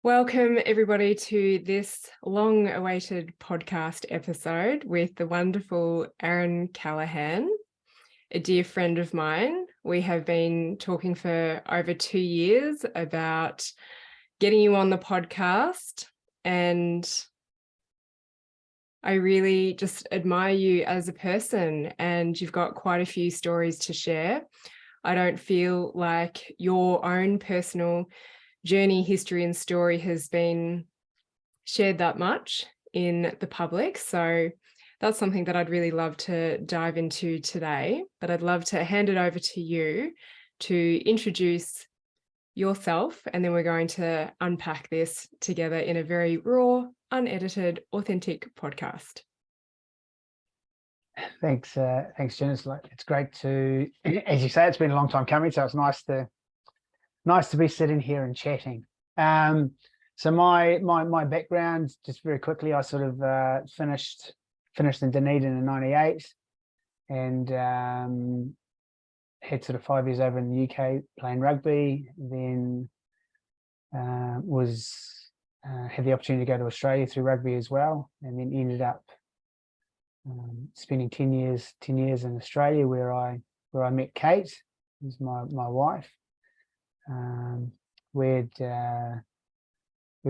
Welcome, everybody, to this long-awaited podcast episode with the wonderful Kate Callaghan, a dear friend of mine. We have been talking for over 2 years about getting you on the podcast, and I really just admire you as a person, and you've got quite a few stories to share. I don't feel like your own personal journey, history, and story has been shared that much in the public. So that's something that I'd really love to dive into today. But I'd love to hand it over to you to introduce yourself, and then we're going to unpack this together in a very raw, unedited, authentic podcast. Thanks, Jen. It's great to, as you say, it's been a long time coming, so it's nice to be sitting here and chatting. So my background, just very quickly, I sort of finished in Dunedin in '98, and had sort of 5 years over in the UK playing rugby. Then had the opportunity to go to Australia through rugby as well, and then ended up spending 10 years in Australia, where I met Kate, who's my wife. We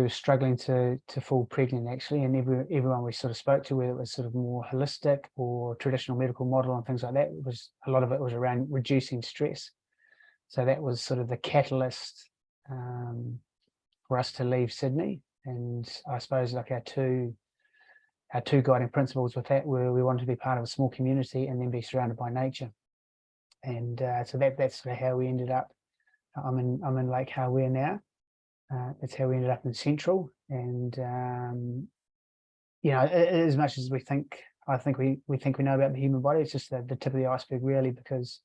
were struggling to fall pregnant, actually, and everyone we sort of spoke to, whether it was sort of more holistic or traditional medical model and things like that, a lot of it was around reducing stress. So that was sort of the catalyst for us to leave Sydney. And I suppose like our two guiding principles with that were we wanted to be part of a small community and then be surrounded by nature. And so that's sort of how we ended up. I'm in Lake Hawea now. That's how we ended up in Central. And as much as I think we think we know about the human body, it's just the tip of the iceberg, really, because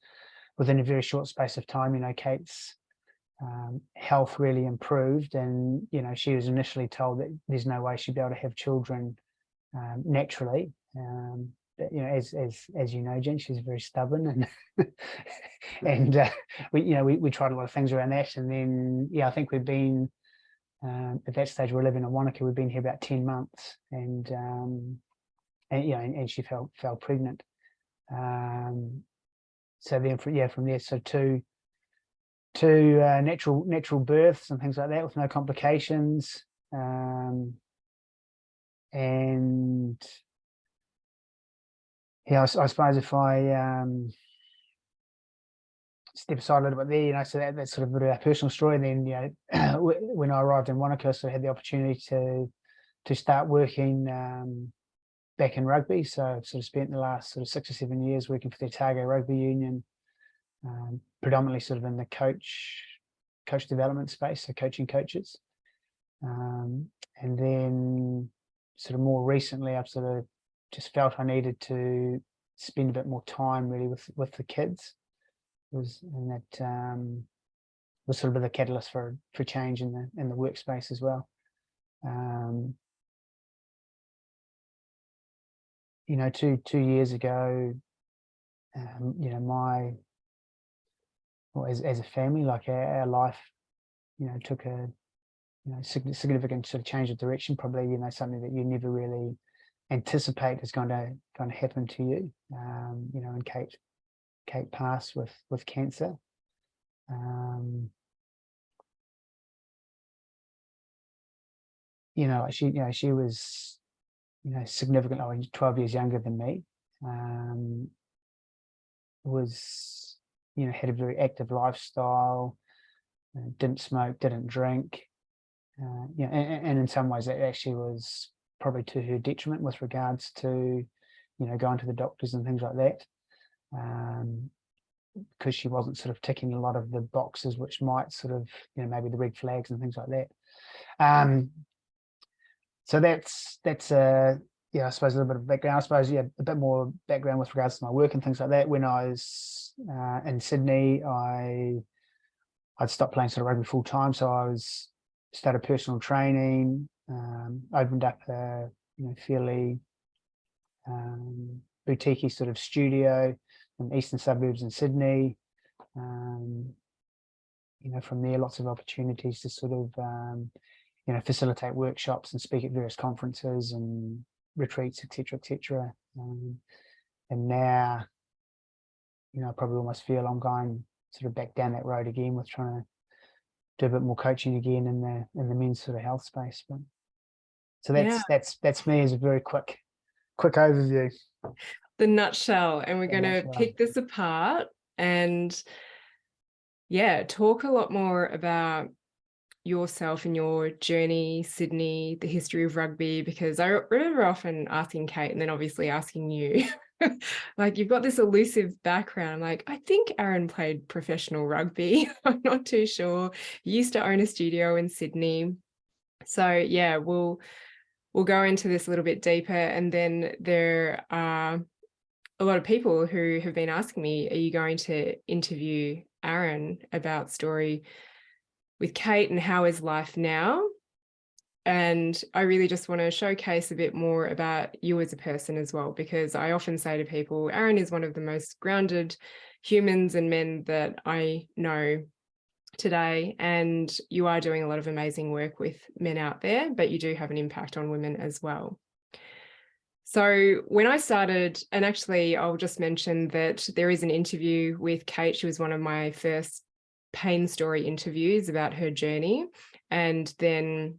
within a very short space of time, Kate's health really improved, and she was initially told that there's no way she'd be able to have children naturally. But, as you know, Jen, she's very stubborn, and we tried a lot of things around that, and then I think we've been at that stage we're living in Wanaka. We've been here about 10 months, and she fell pregnant. So then from there, so two natural births and things like that with no complications, and I suppose if I step aside a little bit there, so that's sort of a bit of our personal story. And then, when I arrived in Wanaka, so I had the opportunity to start working back in rugby. So I've sort of spent the last sort of 6 or 7 years working for the Otago Rugby Union, predominantly sort of in the coach development space, so coaching coaches. And then sort of more recently, I've sort of just felt I needed to spend a bit more time really with the kids. And that was sort of the catalyst for change in the workspace as well. Two years ago, as a family, like our life, took a significant sort of change of direction. Probably something that you never really anticipate is going to happen to you. And Kate passed with cancer. She was significantly 12 years younger than me. Had a very active lifestyle, didn't smoke, didn't drink. And in some ways that actually was probably to her detriment with regards to going to the doctors and things like that, because she wasn't sort of ticking a lot of the boxes which might sort of maybe the red flags and things like that. So that's I suppose a little bit of background. I suppose a bit more background with regards to my work and things like that. When I was in Sydney, I'd stopped playing sort of rugby full time, so I started personal training, opened up a fairly boutique sort of studio in the eastern suburbs in Sydney. From there, lots of opportunities to sort of facilitate workshops and speak at various conferences and retreats, etc., etc. And now, I probably almost feel I'm going sort of back down that road again with trying to do a bit more coaching again in the men's sort of health space. But so that's me as a very quick overview. The nutshell. And we're going to pick this apart and talk a lot more about yourself and your journey, Sydney, the history of rugby, because I remember often asking Kate and then obviously asking you, like, you've got this elusive background. I'm like, I think Aaron played professional rugby. I'm not too sure. He used to own a studio in Sydney. So we'll go into this a little bit deeper. And then there are a lot of people who have been asking me, are you going to interview Aaron about story with Kate and how is life now? And I really just want to showcase a bit more about you as a person as well, because I often say to people, Aaron is one of the most grounded humans and men that I know today. And you are doing a lot of amazing work with men out there, but you do have an impact on women as well. So when I started, and actually I'll just mention that there is an interview with Kate. She was one of my first pain story interviews about her journey. And then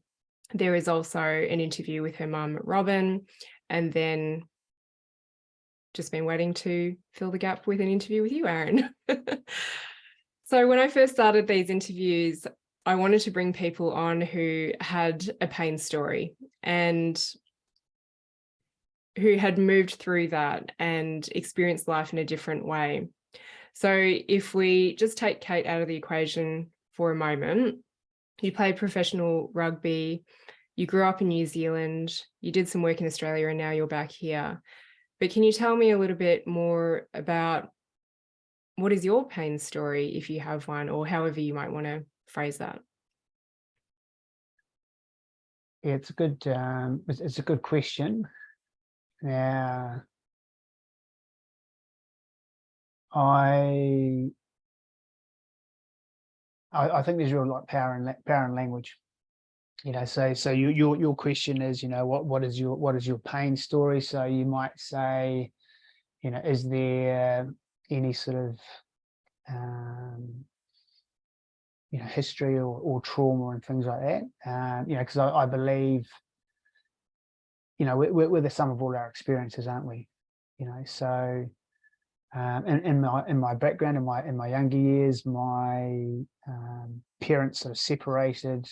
there is also an interview with her mum, Robin, and then just been waiting to fill the gap with an interview with you, Aaron. So when I first started these interviews, I wanted to bring people on who had a pain story and who had moved through that and experienced life in a different way. So if we just take Kate out of the equation for a moment, you played professional rugby, you grew up in New Zealand, you did some work in Australia, and now you're back here. But can you tell me a little bit more about what is your pain story, if you have one, or however you might want to phrase that? Yeah, it's a good question. Now, I think there's real like power in language. So your question is, what is your pain story? So you might say, is there any sort of history or trauma and things like that? Because I believe, we're the sum of all our experiences, aren't we? So in my background, in my younger years, my parents sort of separated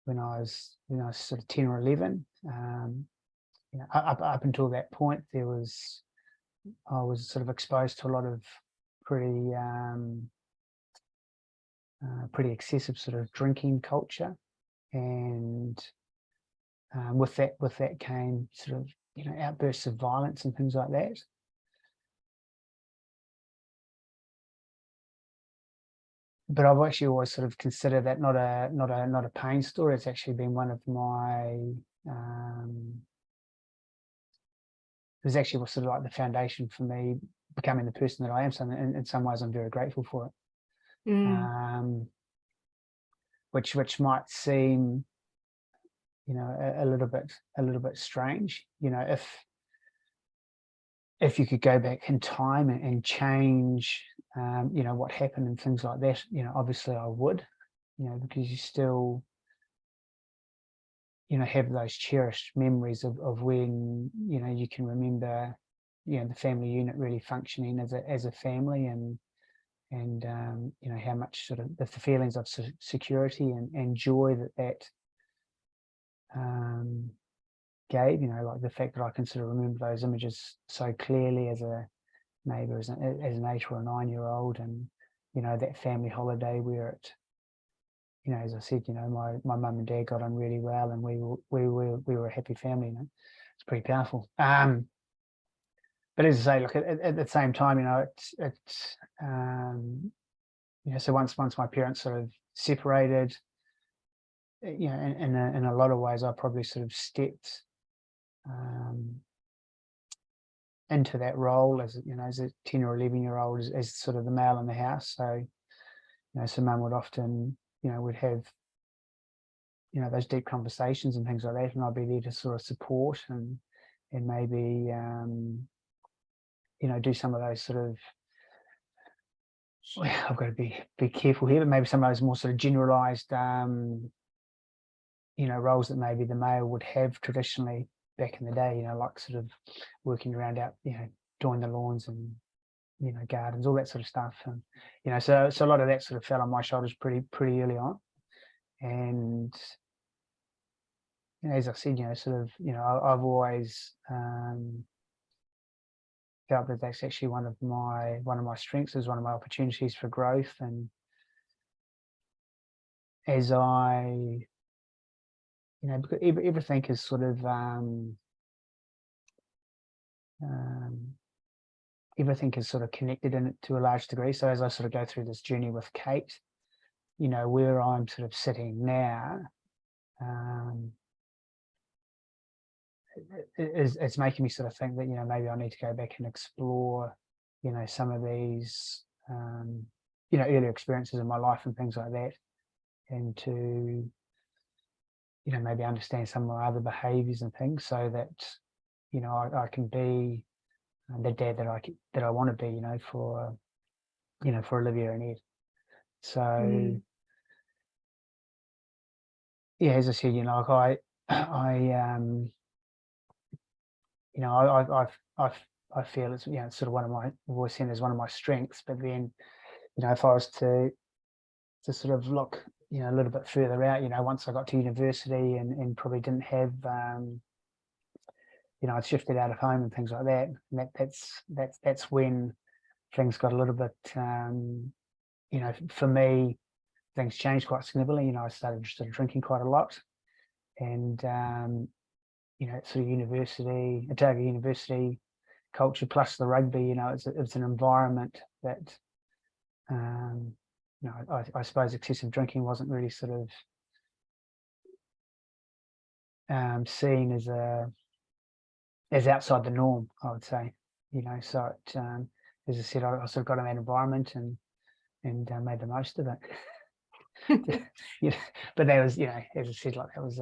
when I was sort of 10 or 11. Up until that point, I was sort of exposed to a lot of pretty excessive sort of drinking culture, and with that came sort of outbursts of violence and things like that. But I've actually always sort of considered that not a pain story. It's actually been one of my it was actually sort of like the foundation for me becoming the person that I am. So in some ways, I'm very grateful for it. Which might seem, a little bit strange. If you could go back in time and change, what happened and things like that, obviously I would, because you still, have those cherished memories of when, you can remember, the family unit really functioning as a family, and how much sort of the feelings of security and joy that gave, like the fact that I can sort of remember those images so clearly as a maybe as an 8 or a 9-year-old, and that family holiday where it, as I said, my mum and dad got on really well, and we were a happy family. It's pretty powerful. But as I say, look, at the same time, it's so once my parents sort of separated, in a lot of ways, I probably sort of stepped into that role as a 10 or 11-year-old as sort of the male in the house. So so mum would often would have those deep conversations and things like that, and I'll be there to sort of support and maybe do some of those sort of, I've got to be careful here, but maybe some of those more sort of generalized roles that maybe the male would have traditionally back in the day, like sort of working around out, doing the lawns and gardens, all that sort of stuff. And so a lot of that sort of fell on my shoulders pretty early on. And as I said, sort of, I've always felt that that's actually one of my strengths, is one of my opportunities for growth. And as I, because everything is sort of everything is sort of connected in it to a large degree. So as I sort of go through this journey with Kate, where I'm sort of sitting now, it's making me sort of think that maybe I need to go back and explore some of these earlier experiences in my life and things like that, and to maybe understand some of my other behaviors and things, so that I can be the dad that I want to be, for Olivia and Ed. So yeah, as I said, like I feel it's it's sort of one of my, I've always seen as one of my strengths. But then if I was to sort of look a little bit further out, once I got to university and probably didn't have I'd shifted out of home and things like that, and that's when things got a little bit for me, things changed quite significantly. I started drinking quite a lot, and sort of university, Otago University culture plus the rugby, it's an environment that I suppose excessive drinking wasn't really sort of seen as outside the norm, I would say. So it, as I said, I sort of got in that environment and made the most of it. But that was, as I said, like that was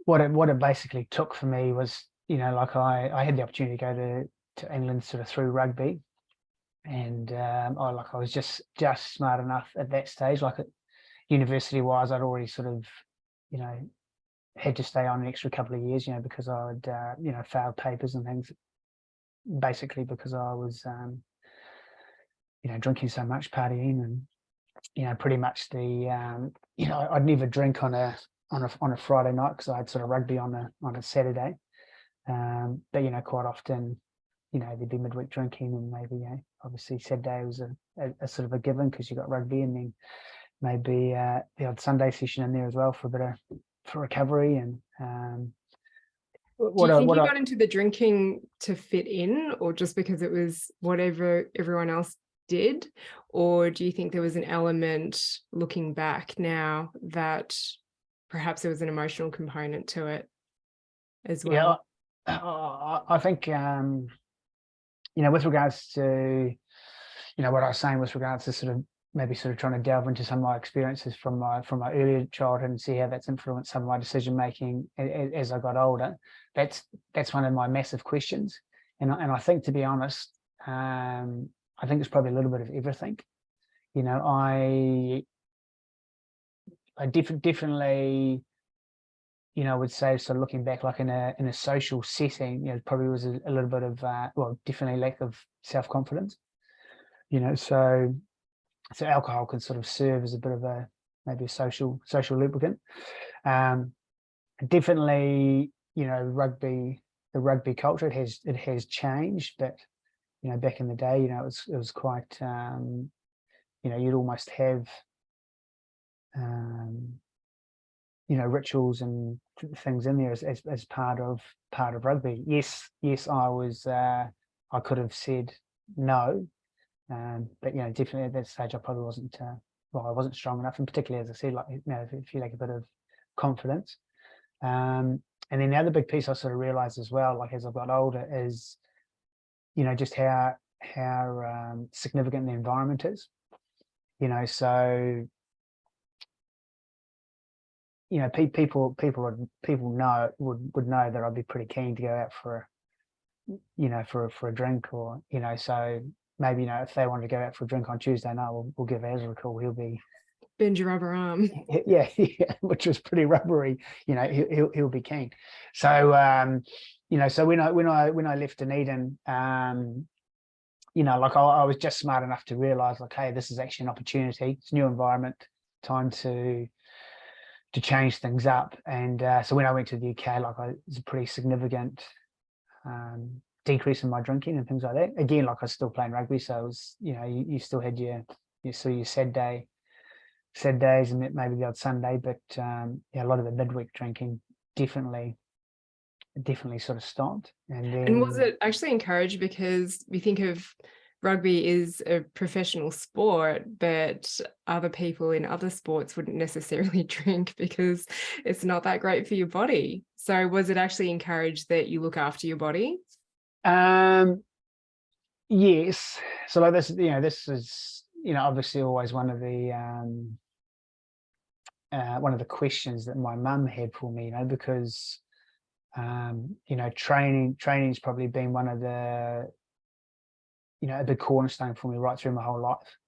what it basically took for me was, like I had the opportunity to go to England sort of through rugby, and I was just smart enough at that stage. Like at university wise, I'd already sort of, had to stay on an extra couple of years, because I would failed papers and things, basically because I was drinking so much, partying, and pretty much the I'd never drink on a Friday night because I had sort of rugby on a Saturday, but quite often there'd be midweek drinking, and maybe obviously Saturday was a sort of a given because you got rugby, and then maybe the odd Sunday session in there as well for a bit of recovery. And do you think you got into the drinking to fit in, or just because it was whatever everyone else did, or do you think there was an element looking back now that perhaps there was an emotional component to it as well? I think with regards to what I was saying with regards to sort of maybe sort of trying to delve into some of my experiences from my earlier childhood and see how that's influenced some of my decision making as I got older. That's one of my massive questions, and I think, to be honest, I think it's probably a little bit of everything. I definitely would say, so looking back, like in a social setting, probably was a little bit of definitely lack of self-confidence. So alcohol can sort of serve as a bit of maybe a social lubricant. Definitely, the rugby culture, it has changed, but back in the day, it was quite you'd almost have rituals and things in there as part of rugby. Yes, I was I could have said no, but definitely at that stage I probably wasn't I wasn't strong enough, and particularly, as I said, like if you lack a bit of confidence. And then the other big piece I sort of realized as well, like as I've got older, is just how significant the environment is. So you know, people would know that I'd be pretty keen to go out for, you know, for a drink, or, you know, so maybe, you know, if they wanted to go out for a drink on Tuesday night, we'll give Azza a call. He'll be, Bend your rubber arm. yeah, which was pretty rubbery, you know, he'll be keen. So you know, so when I left Dunedin, you know, like I was just smart enough to realize, like, hey, this is actually an opportunity. It's a new environment, time to change things up. And so when I went to the UK, like, it was a pretty significant decrease in my drinking and things like that. Again, like, I was still playing rugby, so it was, you know, you still had your sad days and maybe the odd Sunday, but yeah, a lot of the midweek drinking definitely sort of stopped. And then, And was it actually encouraged, because we think of rugby is a professional sport, but other people in other sports wouldn't necessarily drink because it's not that great for your body. So was it actually encouraged that you look after your body? Yes. So like this, you know, this is, you know, obviously always one of the questions that my mum had for me, you know, because you know, training's probably been one of the, you know, a big cornerstone for me right through my whole life.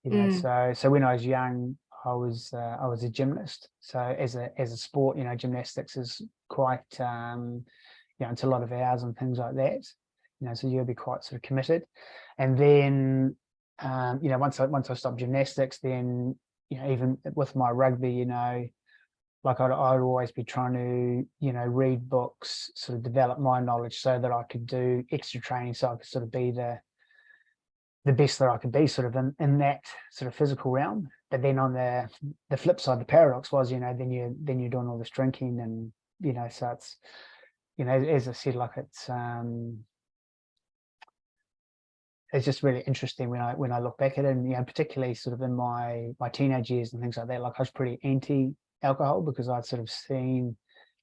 You know, so when I was young, I was a gymnast. So as a sport, you know, gymnastics is quite you know, it's a lot of hours and things like that. You know, so you'll be quite sort of committed. And then you know, once I stopped gymnastics, then, you know, even with my rugby, you know, like I'd always be trying to, you know, read books, sort of develop my knowledge so that I could do extra training, so I could sort of be the best that I could be, sort of in that sort of physical realm. But then on the flip side, the paradox was, you know, then you're doing all this drinking, and, you know, so it's, you know, as I said, like, it's just really interesting when I look back at it, and, you know, particularly sort of in my teenage years and things like that. Like, I was pretty anti-alcohol because I'd sort of seen,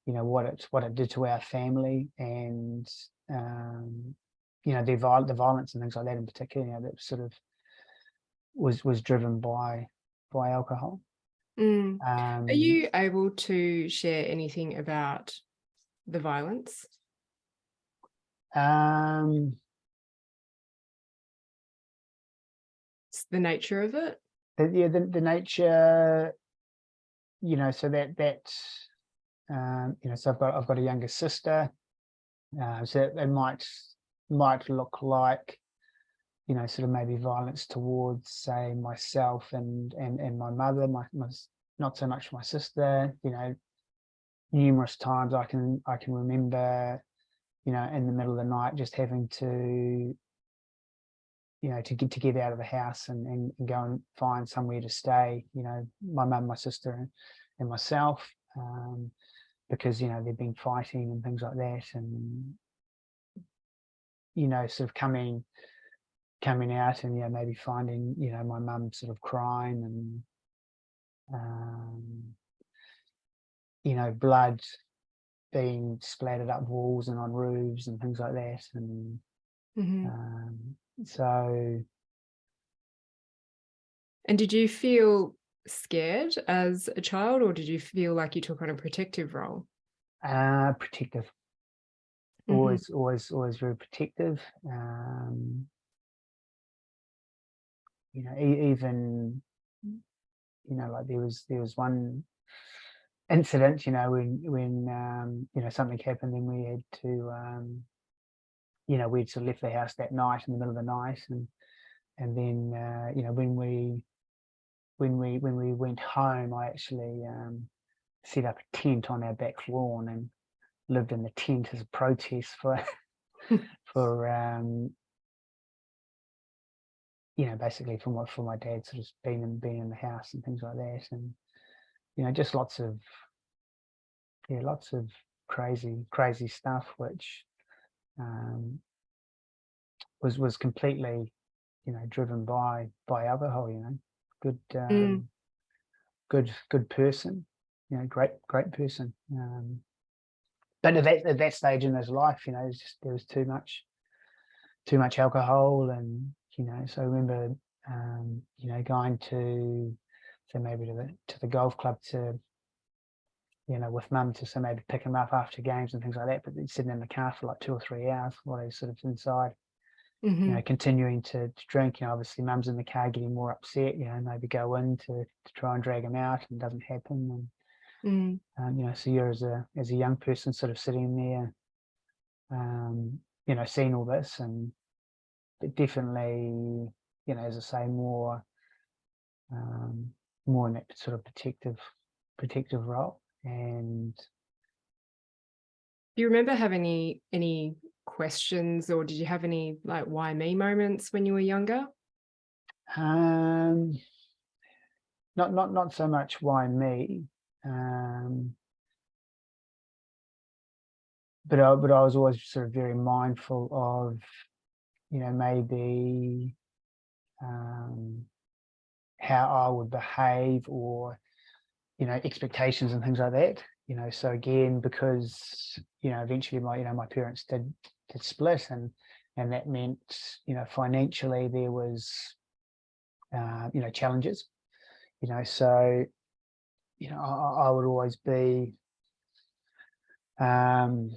you know, what it did to our family, and you know, the violence and things like that in particular, you know, that sort of was driven by alcohol. Are you able to share anything about the violence? It's the nature of it? The nature, you know, so that you know, so I've got a younger sister, so it might look like, you know, sort of maybe violence towards, say, myself and my mother, my not so much my sister. You know, numerous times I can remember, you know, in the middle of the night just having to, you know, to get out of the house and go and find somewhere to stay. You know, my mum, my sister, and myself, because, you know, they've been fighting and things like that, and, you know, sort of coming out and, you know, maybe finding, you know, my mum sort of crying, and you know, blood being splattered up walls and on roofs and things like that. And so. And did you feel scared as a child, or did you feel like you took on a protective role? Protective. Always very protective. You know, even, you know, like there was one incident, you know, when you know, something happened, and we had to, you know, we'd sort of left the house that night in the middle of the night, and then you know, when we went home, I actually set up a tent on our back lawn and lived in the tent as a protest for you know, basically for my dad sort of being in the house and things like that. And, you know, just lots of crazy stuff, which was completely, you know, driven by alcohol. You know, good person, you know, great person. But at that stage in his life, you know, there was too much alcohol, and, you know, so I remember, you know, going to, so maybe to the golf club to with mum to maybe pick him up after games and things like that, but he's sitting in the car for like 2 or 3 hours while he's sort of inside, continuing to drink. Obviously mum's in the car getting more upset, maybe go in to try and drag him out, and it doesn't happen. And so you're as a young person sort of sitting there, seeing all this, and but definitely, as I say, more in that sort of protective role. And do you remember having any questions, or did you have any like why me moments when you were younger? not so much why me, but I was always sort of very mindful of maybe how I would behave, or expectations and things like that. So again, because eventually my parents did split, and that meant financially there was challenges. So I would always be very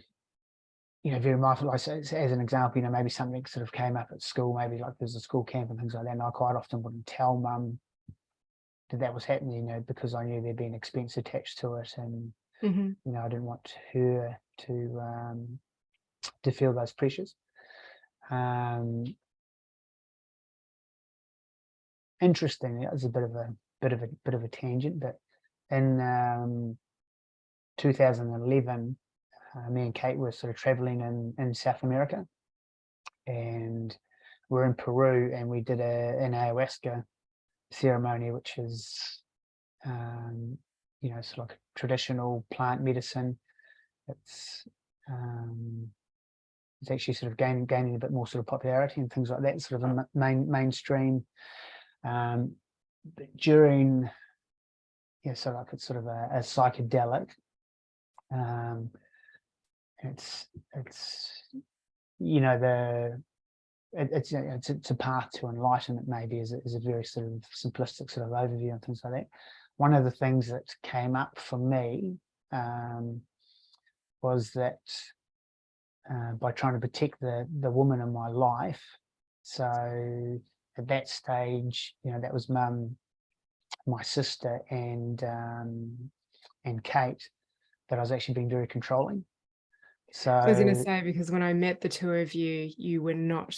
mindful. Like, as an example, maybe something sort of came up at school, maybe like there's a school camp and things like that, and I quite often wouldn't tell mum that was happening, because I knew there'd be an expense attached to it, and I didn't want her to feel those pressures. Interestingly, it's a bit of a tangent, but in 2011, me and Kate were sort of traveling in South America, and we're in Peru, and we did an ayahuasca ceremony, which is sort of like a traditional plant medicine. It's actually sort of gaining a bit more sort of popularity and things like that, sort of a mainstream. But during so like it's sort of a psychedelic. It's it's a path to enlightenment, maybe, is a very sort of simplistic sort of overview and things like that. One of the things that came up for me was that by trying to protect the woman in my life. So at that stage, that was mum, my sister, and Kate, that I was actually being very controlling. So I was going to say, because when I met the two of you, you were not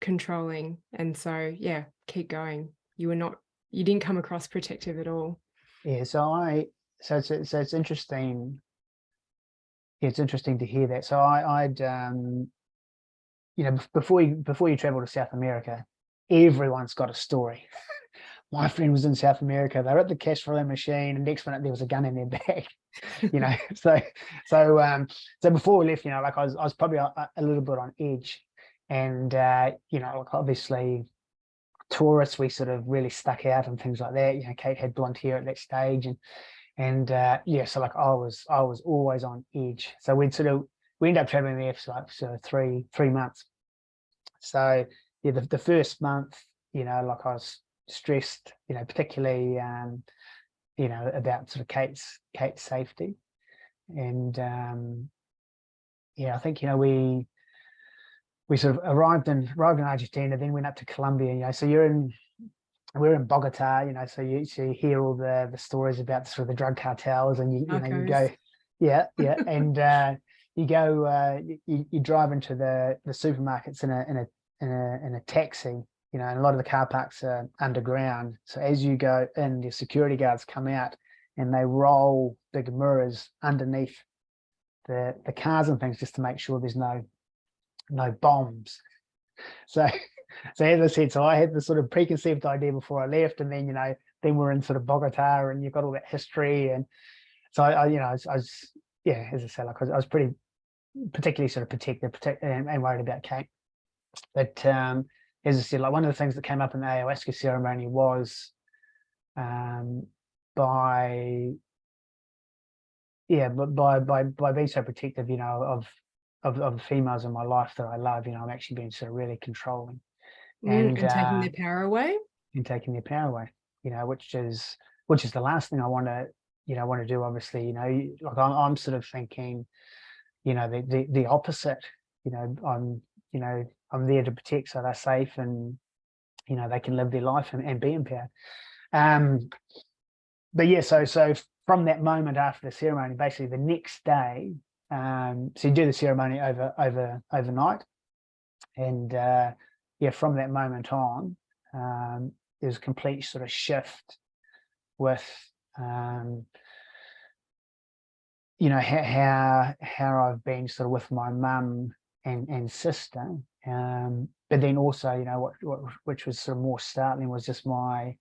controlling, and so yeah, keep going. You didn't come across protective at all. Yeah, so it's interesting. It's interesting to hear that. So I'd before you travel to South America, everyone's got a story. My friend was in South America. They were at the cash flow machine, and next minute there was a gun in their bag. So before we left, like I was probably a little bit on edge, and like obviously tourists, we sort of really stuck out and things like that. Kate had blonde hair at that stage, and so like I was always on edge. So we ended up traveling there for like sort of three months. So yeah, the first month, like I was stressed, particularly about sort of Kate's safety. And I think we sort of arrived in Argentina, then went up to Colombia. So we're in Bogota, so you hear all the stories about sort of the drug cartels, and you go, and you go, you drive into the supermarkets in a taxi, and a lot of the car parks are underground. So as you go in, the security guards come out, and they roll big mirrors underneath the cars and things, just to make sure there's no bombs. So as I said, so I had this sort of preconceived idea before I left, and then then we're in sort of Bogota, and you've got all that history, and so I was as I said, like I was pretty particularly sort of protective and worried about Kate. But as I said, like one of the things that came up in the ayahuasca ceremony was by being so protective, of the females in my life that I love, I'm actually being sort of really controlling. And taking their power away. And taking their power away, which is the last thing I want to I want to do, obviously, like I'm sort of thinking, the opposite. I'm there to protect, so they're safe, and they can live their life and be empowered. But yeah, so from that moment after the ceremony, basically the next day, so you do the ceremony overnight, and from that moment on, there's a complete sort of shift with how I've been sort of with my mum and sister, but then also which was sort of more startling was just my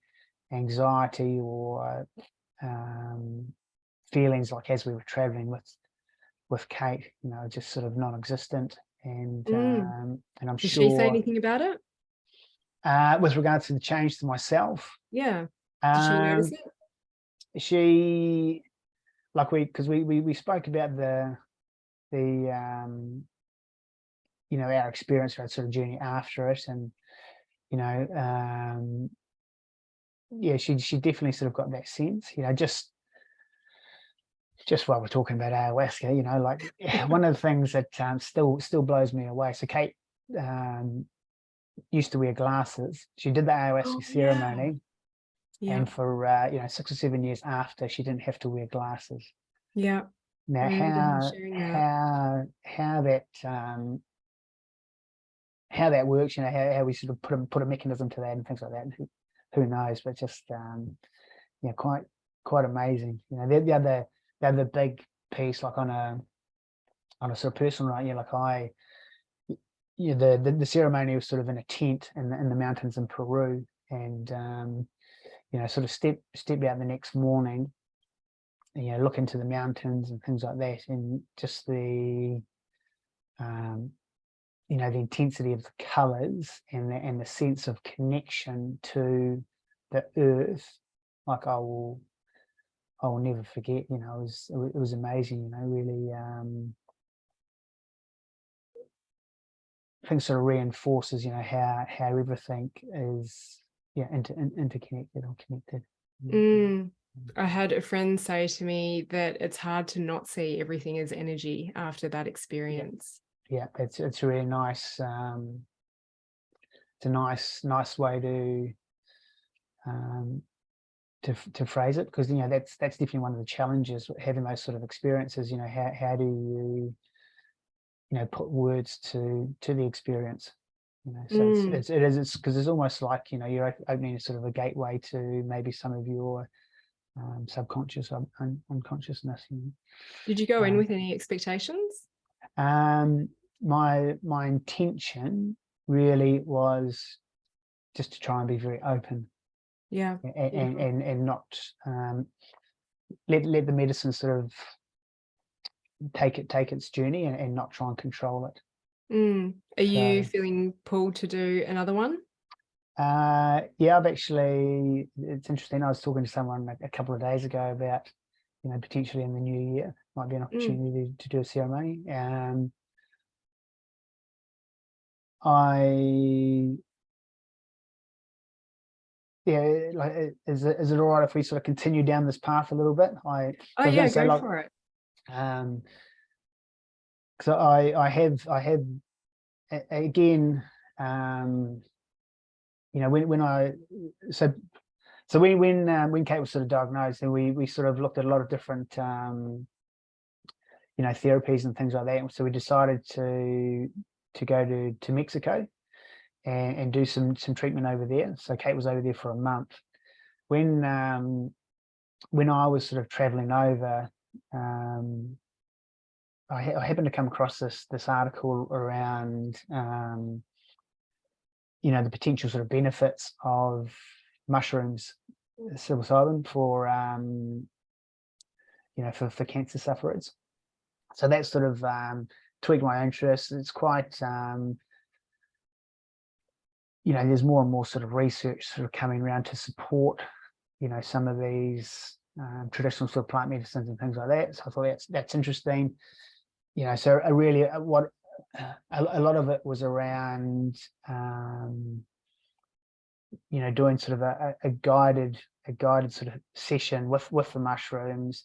anxiety or feelings, like as we were traveling with Kate, just sort of non-existent, and I'm Did she say sure anything about it? with regards to the change to myself, Yeah. Did she notice it? she, like, because we spoke about the our experience, our sort of journey after it, and she definitely sort of got that sense, just while we're talking about ayahuasca, like one of the things that still blows me away. So Kate used to wear glasses. She did the ayahuasca ceremony, and for 6 or 7 years after, she didn't have to wear glasses. Yeah. Now, I remember her sharing that. How that works, how we sort of put a mechanism to that and things like that. Who knows? But just quite amazing. The other big piece, like on a sort of personal, right? Like the ceremony was sort of in a tent in the mountains in Peru, and sort of step out the next morning, and, look into the mountains and things like that, and just the the intensity of the colors and the sense of connection to the earth, like I will never forget. It was amazing. Really, I think sort of reinforces how everything is interconnected or connected. I had a friend say to me that it's hard to not see everything as energy after that experience. Yeah, it's really nice. It's a nice way to phrase it, because that's definitely one of the challenges, having those sort of experiences. How do you put words to the experience? So it's because it's almost like you're opening a sort of a gateway to maybe some of your subconscious or unconsciousness. Did you go in with any expectations? My intention really was just to try and be very open, and not let the medicine sort of take its journey, and not try and control it. Are you feeling pulled to do another one? I've actually, it's interesting, I was talking to someone a couple of days ago about potentially in the new year might be an opportunity to do a ceremony. Is it all right if we sort of continue down this path a little bit? Go for it. So I have again, when Kate was sort of diagnosed, and we sort of looked at a lot of different therapies and things like that. So we decided to go to Mexico and do some treatment over there. So Kate was over there for a month. When I was sort of traveling over, I happened to come across this article around the potential sort of benefits of mushrooms, psilocybin, for for cancer sufferers. So that sort of tweaked my interest. It's quite there's more and more sort of research sort of coming around to support some of these traditional sort of plant medicines and things like that. So I thought that's interesting. So I really what a lot of it was around doing sort of a guided guided sort of session with the mushrooms,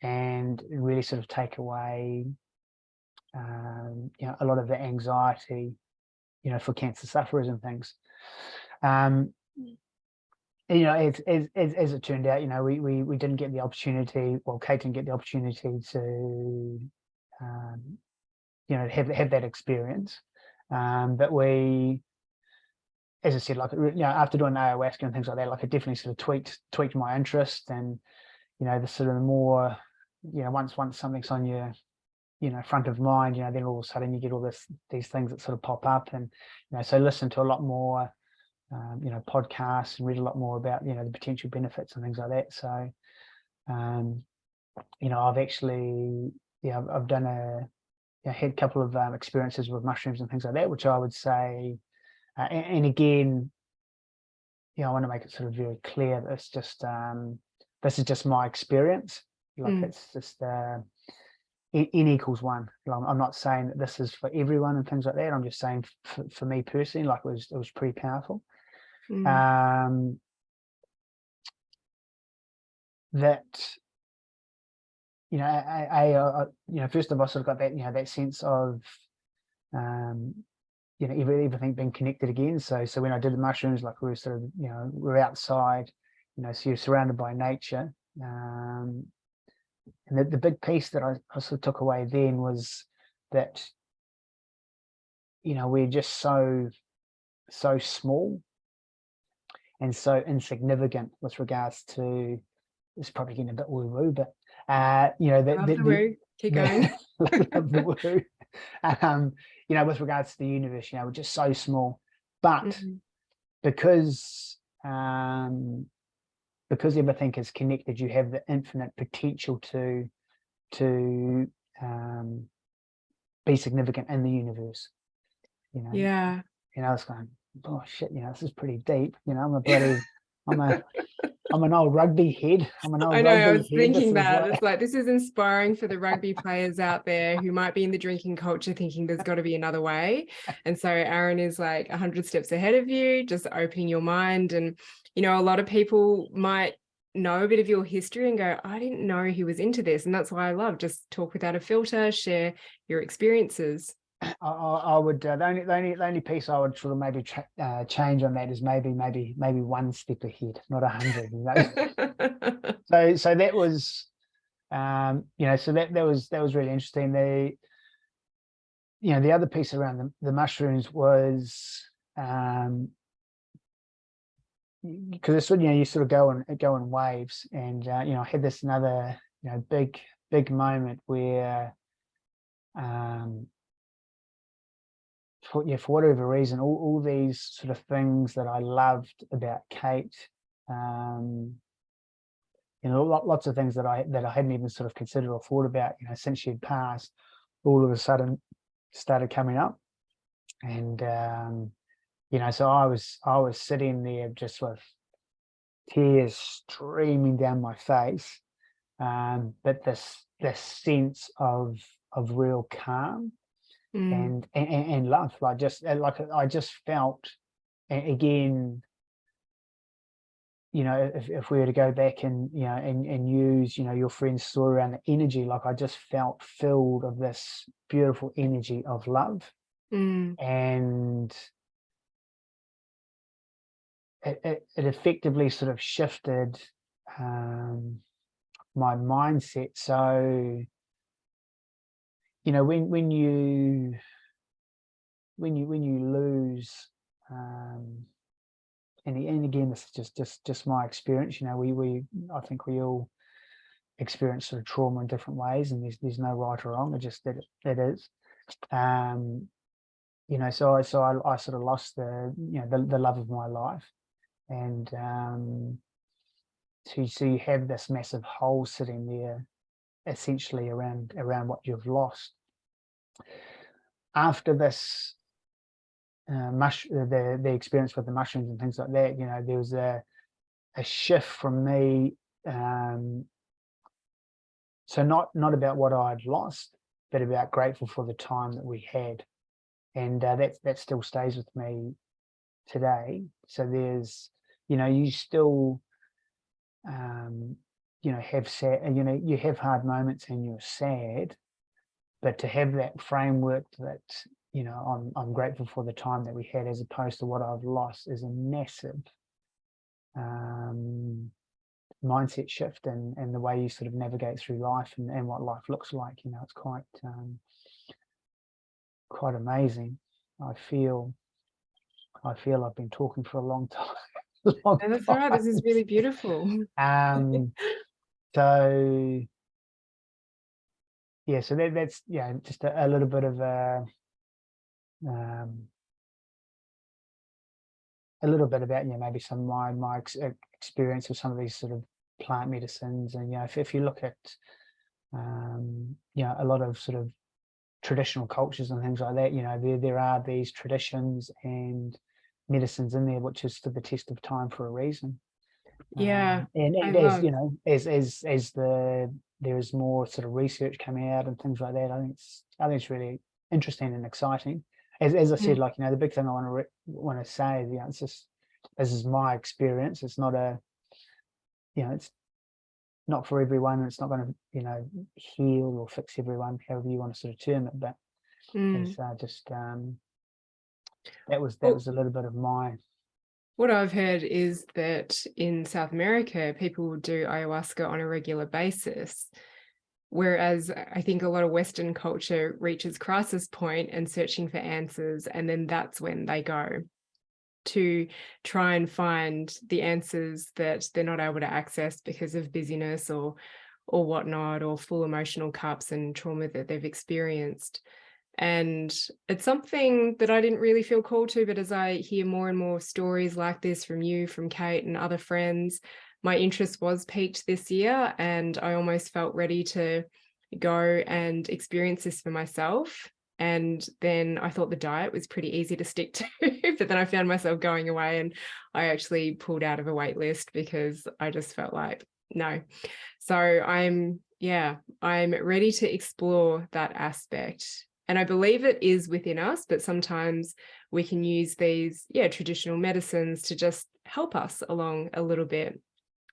and really sort of take away a lot of the anxiety, for cancer sufferers and things. As it turned out, we didn't get the opportunity. Well, Kate didn't get the opportunity to have that experience. But we, as I said, after doing ayahuasca and things like that, it definitely sort of tweaked my interest, and the sort of more, once something's on your front of mind, then all of a sudden you get all these things that sort of pop up, and so listen to a lot more podcasts and read a lot more about the potential benefits and things like that. So I've actually I've done had a couple of experiences with mushrooms and things like that, which I would say, and again, I want to make it sort of very clear that it's just this is just my experience. It's just N equals 1. I'm not saying that this is for everyone and things like that. I'm just saying for me personally, it was pretty powerful. That first of all, I sort of got that that sense of everything being connected again. So when I did the mushrooms, we were sort of we're outside, so you're surrounded by nature. And the big piece that I sort of took away then was that we're just so small and so insignificant with regards to, it's probably getting a bit woo-woo, but the woo. Keep going. love the woo. With regards to the universe, we're just so small, but because everything is connected, you have the infinite potential to be significant in the universe. Yeah. I was going, oh shit, this is pretty deep. I'm an old rugby head. I know, I was thinking that. It's this is inspiring for the rugby players out there who might be in the drinking culture thinking there's got to be another way. And so Aaron is 100 steps ahead of you, just opening your mind. And, a lot of people might know a bit of your history and go, I didn't know he was into this. And that's why I love just talk without a filter, share your experiences. I would the only piece I would sort of maybe change on that is maybe 1 step ahead, not 100. So that was so that was really interesting. The other piece around the mushrooms was because it's you sort of go in waves, and I had this another big moment where for whatever reason, all these sort of things that I loved about Kate, lots of things that I hadn't even sort of considered or thought about, since she had passed, all of a sudden started coming up. And so I was sitting there just with tears streaming down my face, but this sense of real calm and love, I just felt, again, if we were to go back and and use your friend's story around the energy, I just felt filled of this beautiful energy of love. And it effectively sort of shifted my mindset. So when you lose, and again, this is just my experience. I think we all experience sort of trauma in different ways, and there's no right or wrong. It just that it is. So I sort of lost the love of my life, and so you have this massive hole sitting there, essentially around what you've lost. After this the experience with the mushrooms and things like that, there was a shift from me, so not about what I'd lost, but about grateful for the time that we had. And that still stays with me today. So there's you still have sad, you have hard moments and you're sad, but to have that framework that, I'm grateful for the time that we had as opposed to what I've lost is a massive mindset shift and the way you sort of navigate through life and what life looks like. It's quite amazing. I feel I've been talking for a long time. No, that's all right. This is really beautiful. So yeah, so that's just a little bit of a little bit about maybe some of my experience with some of these sort of plant medicines. And if you look at a lot of sort of traditional cultures and things like that, there are these traditions and medicines in there which has stood the test of time for a reason. Yeah, I and love. as there is more sort of research coming out and things like that, I think it's really interesting and exciting. As I said, the big thing I want to say, it's just, this is my experience. It's not it's not for everyone. It's not going to heal or fix everyone, however you want to sort of term it. But it's just that was a little bit of my. What I've heard is that in South America, people do ayahuasca on a regular basis, whereas I think a lot of Western culture reaches crisis point and searching for answers, and then that's when they go to try and find the answers that they're not able to access because of busyness or whatnot, or full emotional cups and trauma that they've experienced. And it's something that I didn't really feel called to, but as I hear more and more stories like this from you, from Kate and other friends, my interest was piqued this year, and I almost felt ready to go and experience this for myself. And then I thought the diet was pretty easy to stick to, but then I found myself going away and I actually pulled out of a wait list because I just felt like, no. So I'm ready to explore that aspect. And I believe it is within us, but sometimes we can use these, traditional medicines to just help us along a little bit.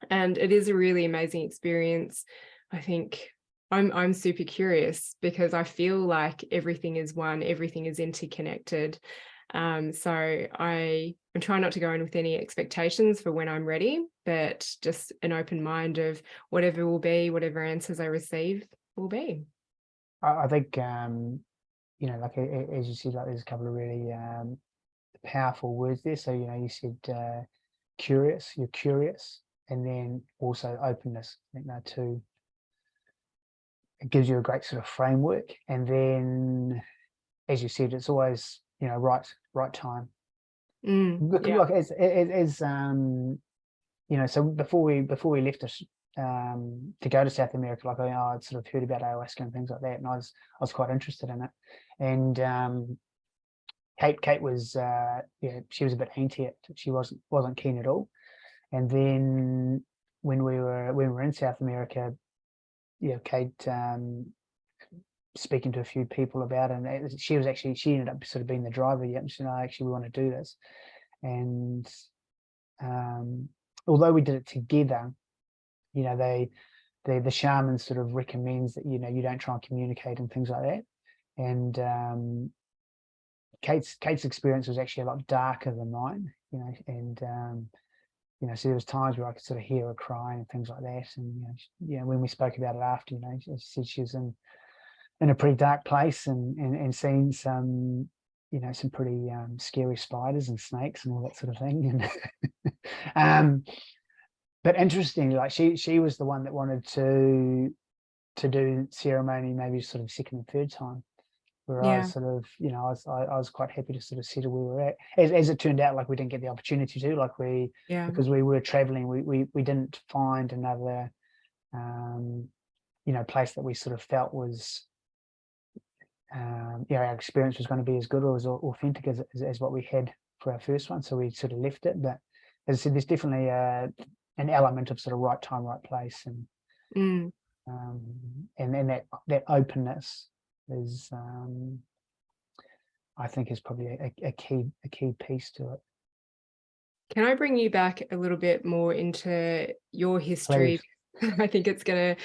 And it is a really amazing experience. I think I'm super curious because I feel like everything is one, everything is interconnected. So I'm trying not to go in with any expectations for when I'm ready, but just an open mind of whatever will be, whatever answers I receive will be. I think like as you said, like there's a couple of really powerful words there. So you said curious, you're curious, and then also openness. I think that too. It gives you a great sort of framework, and then, as you said, it's always right time. Look, as so before we left us to go to South America, like I'd sort of heard about ayahuasca and things like that, and I was quite interested in it. And Kate was she was a bit anti it. She wasn't keen at all. And then when we were in South America, Kate speaking to a few people about it, and she ended up sort of being the driver. Yeah, she said, "No, actually, we want to do this." And although we did it together, the shaman sort of recommends that you don't try and communicate and things like that. And Kate's experience was actually a lot darker than mine, and so there was times where I could sort of hear her crying and things like that. And when we spoke about it after, she said she was in a pretty dark place and seen some some pretty scary spiders and snakes and all that sort of thing. And but interestingly, like she was the one that wanted to do ceremony maybe sort of second and third time, where I was sort of I was quite happy to sort of settle where we were at. As it turned out, like we didn't get the opportunity to, like because we were traveling, we didn't find another place that we sort of felt was our experience was going to be as good or as authentic as what we had for our first one. So we sort of left it. But as I said, there's definitely an element of sort of right time, right place, and that openness is I think is probably a key piece to it. Can I bring you back a little bit more into your history? Please. I think it's gonna,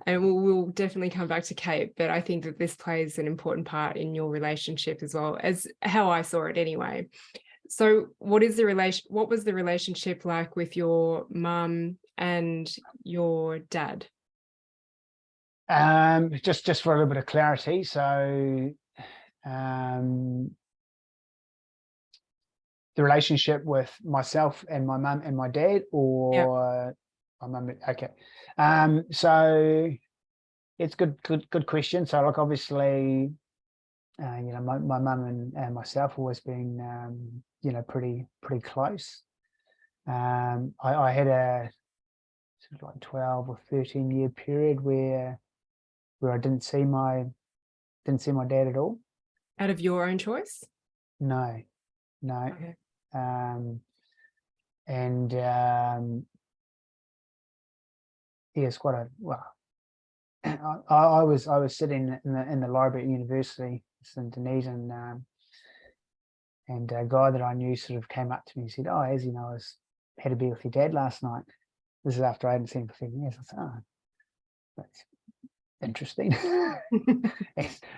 and we'll definitely come back to Kate, but I think that this plays an important part in your relationship as well, as how I saw it anyway. So what was the relationship like with your mum and your dad? Just for a little bit of clarity. So um, the relationship with myself and my mum and my dad, Yeah. or my mum. Okay. So it's good question. So like obviously, my mum and myself always been pretty close. I had a sort of like 12 or 13 year period where I didn't see my dad at all. Out of your own choice? No, no. Okay. Um, and yeah, it's quite a well. I was sitting in the library at university, in Dunedin, and a guy that I knew sort of came up to me and said, "Oh, as you know, had a beer with your dad last night." This is after I hadn't seen him for 7 years. I said, "Oh, that's interesting."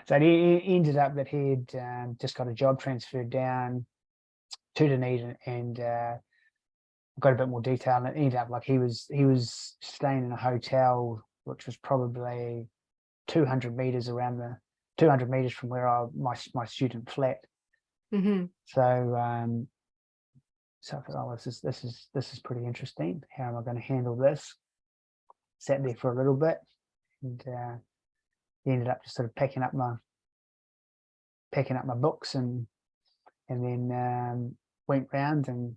So he ended up that he'd just got a job transferred down to Dunedin, and got a bit more detail. And it ended up like he was staying in a hotel which was probably 200 meters around the 200 meters from where my student flat. Hmm. So I thought, oh, this is pretty interesting. How am I going to handle this? Sat there for a little bit, and ended up just sort of packing up my books, and then went round and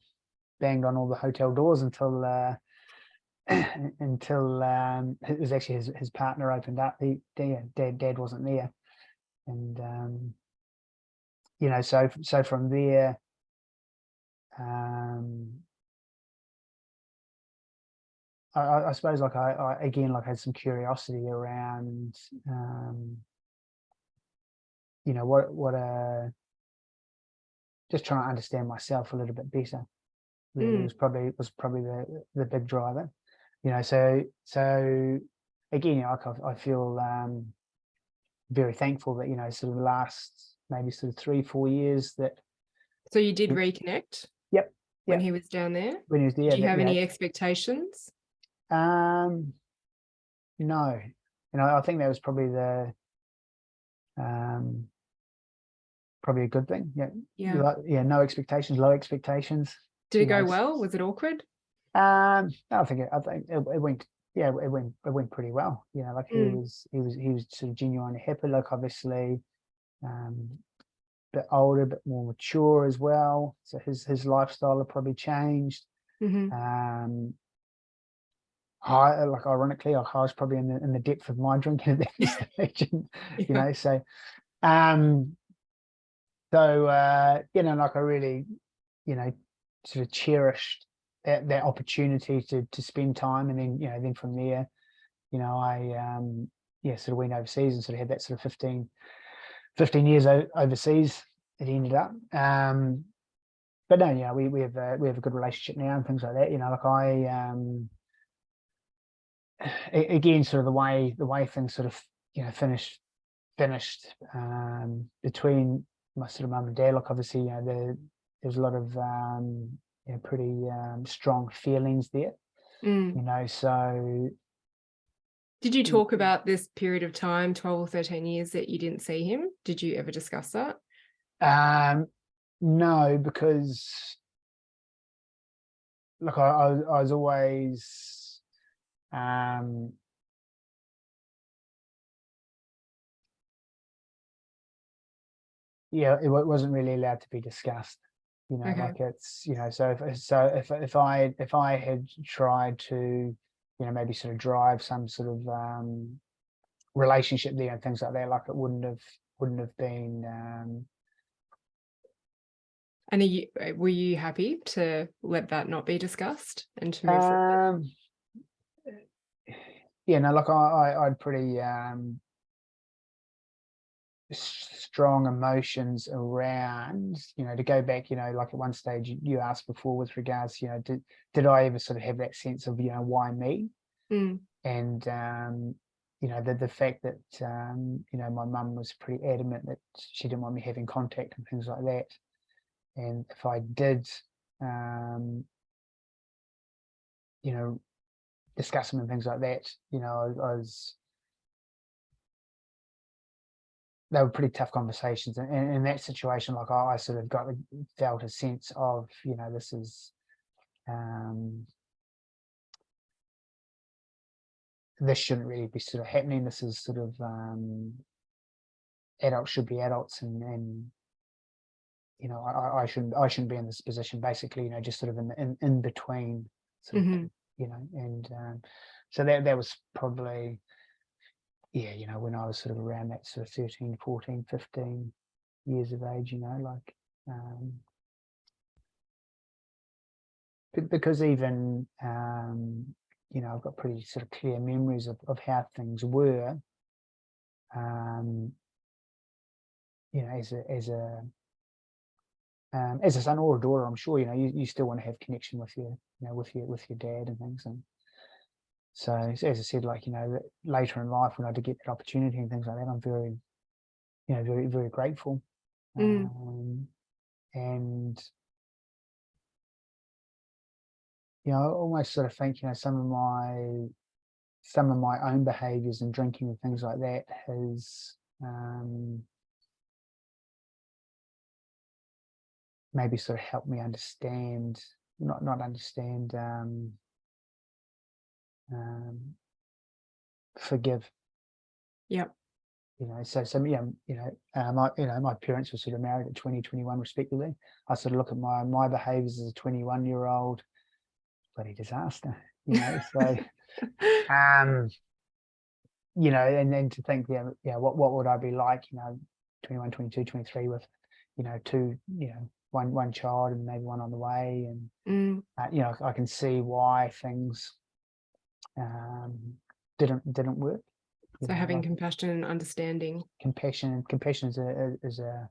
banged on all the hotel doors until it was actually his partner opened up. Dad wasn't there, and so from there, I suppose like I again like had some curiosity around what just trying to understand myself a little bit better. Really Mm. was probably the big driver. So again, like I feel very thankful that sort of the last maybe sort of 3-4 years that. So you did reconnect Yep, when yep. he was down there? When he was there, Did you that have any expectations? no, I think that was um, probably a good thing. Yeah, Yeah. yeah. No expectations, low expectations. Did it You know, go well? Was it awkward? I think it went. Yeah, it went pretty well. Like Mm. he was sort of genuinely happy. Like obviously, um, bit older, a bit more mature as well. So his lifestyle had probably changed. Hmm. Um, like ironically, like I was probably in the depth of my drinking at that stage, and, Yeah. so um, like I really, sort of cherished that opportunity to spend time, and then from there, I sort of went overseas and sort of had that sort of 15 years overseas. It ended up. But no, we have a good relationship now and things like that. Like I again, sort of the way things sort of finished between my sort of mum and dad. Like obviously, there's a lot of pretty strong feelings there. Mm. So Did you talk about this period of time, 12 or 13 years that you didn't see him? Did you ever discuss that? no, because look, I was always it wasn't really allowed to be discussed. Okay. Like it's so if I had tried to maybe sort of drive some sort of relationship there and things like that, like it wouldn't have been And were you happy to let that not be discussed and to move forward? um like I'd pretty strong emotions around, to go back, like at one stage you asked before with regards, did I ever sort of have that sense of, why me? Mm. And the fact that my mum was pretty adamant that she didn't want me having contact and things like that, and if I did discuss them and things like that, they were pretty tough conversations, and in that situation, like I sort of felt a sense of, this is this shouldn't really be sort of happening. This is sort of adults should be adults, and I shouldn't be in this position, basically, just sort of in between sort Mm-hmm. of, and so that was probably, when I was sort of around that sort of 13, 14, 15 years of age, like because even I've got pretty sort of clear memories of how things were, as a son or a daughter, I'm sure you still want to have connection with your with your dad and things. And so as I said, like later in life when I did get that opportunity and things like that, I'm very very, very grateful. Mm. And I almost sort of think some of my own behaviors and drinking and things like that has maybe sort of helped me understand, not understand, forgive. Yep. My parents were sort of married at 20, 21 respectively. I sort of look at my behaviors as a 21-year-old, bloody disaster, so and then to think, what would I be like, 21, 22, 23 with, two, one child and maybe one on the way, and I can see why things didn't work. So having compassion and understanding. Compassion is a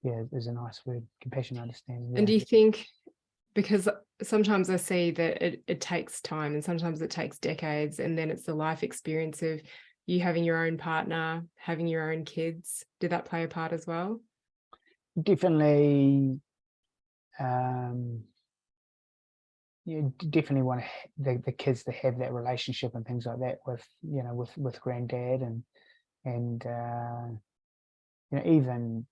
nice word. Compassion, understanding. And do you think, because sometimes I see that it takes time and sometimes it takes decades, and then it's the life experience of you having your own partner, having your own kids. Did that play a part as well? Definitely. You definitely want the kids to have that relationship and things like that with with granddad, and even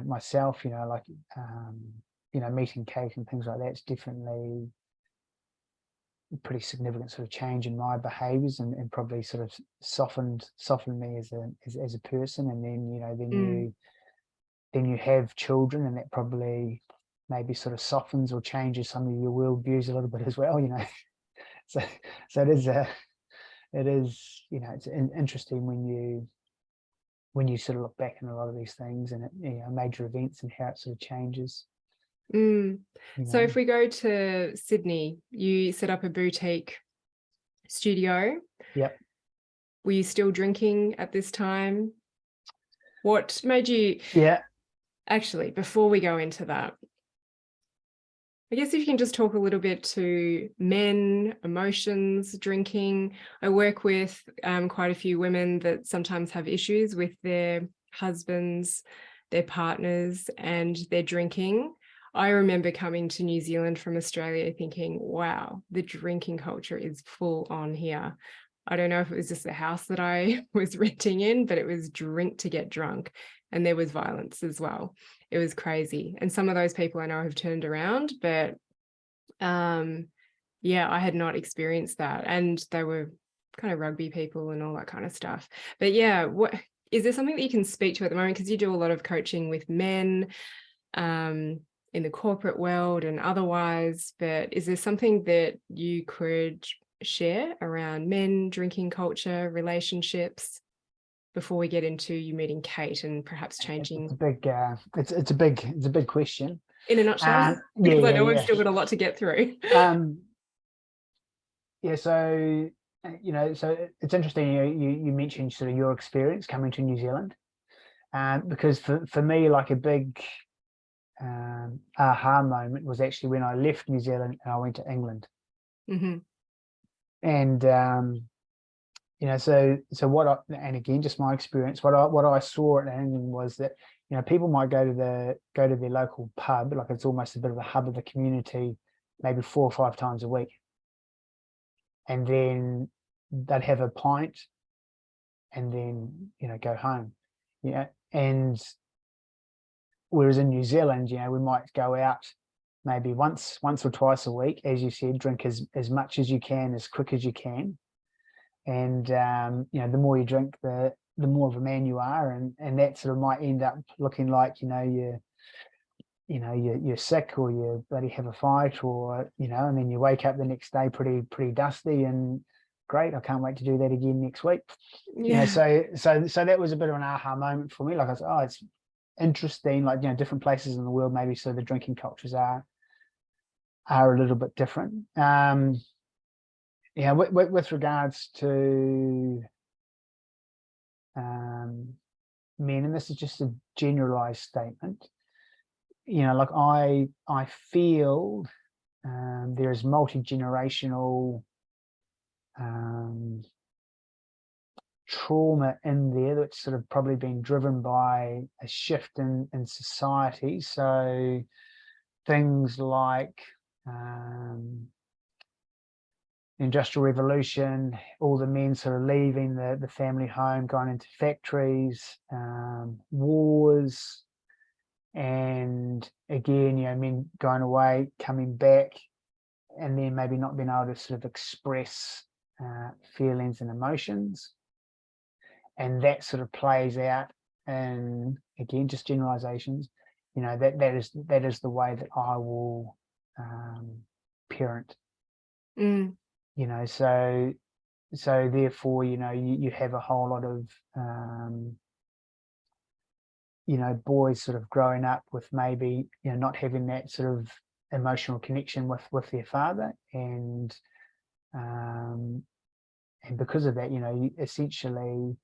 myself, like meeting Kate and things like that's definitely a pretty significant sort of change in my behaviors, and probably sort of softened me as a person. And then then you have children, and that probably maybe sort of softens or changes some of your worldviews a little bit as well, so it is it's interesting when you sort of look back on a lot of these things and major events and how it sort of changes. So if we go to Sydney, you set up a boutique studio. Yep. Were you still drinking at this time? What made you? Yeah. Actually, before we go into that, I guess if you can just talk a little bit to men, emotions, drinking. I work with quite a few women that sometimes have issues with their husbands, their partners, and their drinking. I remember coming to New Zealand from Australia thinking, wow, the drinking culture is full on here. I don't know if it was just the house that I was renting in, but it was drink to get drunk. And there was violence as well. It was crazy. And some of those people I know have turned around, but I had not experienced that. And they were kind of rugby people and all that kind of stuff. But yeah, what is there something that you can speak to at the moment? Because you do a lot of coaching with men in the corporate world and otherwise, but is there something that you could share around men, drinking culture, relationships, before we get into you meeting Kate and perhaps changing? It's a big question. In a nutshell, because I know we've still got a lot to get through. So so it's interesting. You mentioned sort of your experience coming to New Zealand, because for me, like a big aha moment was actually when I left New Zealand and I went to England. Mm-hmm. And so and again, just my experience, what I saw in England was that people might go to their local pub, like it's almost a bit of a hub of the community, maybe 4 or 5 times a week, and then they'd have a pint and then go home. And whereas in New Zealand, we might go out maybe once or twice a week, as you said, drink as much as you can, as quick as you can. And the more you drink, the more of a man you are, and that sort of might end up looking like you're sick, or you bloody have a fight, or and then you wake up the next day pretty dusty, and great, I can't wait to do that again next week. So that was a bit of an aha moment for me. Like I said, oh, it's interesting, like different places in the world, maybe so the drinking cultures are a little bit different. With regards to men, and this is just a generalized statement, like I feel there is multi-generational trauma in there that's sort of probably been driven by a shift in society. So things like Industrial Revolution, all the men sort of leaving the family home, going into factories, wars, and again, men going away, coming back, and then maybe not being able to sort of express feelings and emotions. And that sort of plays out in, again, just generalizations, that is the way that I will parent. So therefore, you have a whole lot of boys sort of growing up with maybe not having that sort of emotional connection with their father, and because of that, essentially,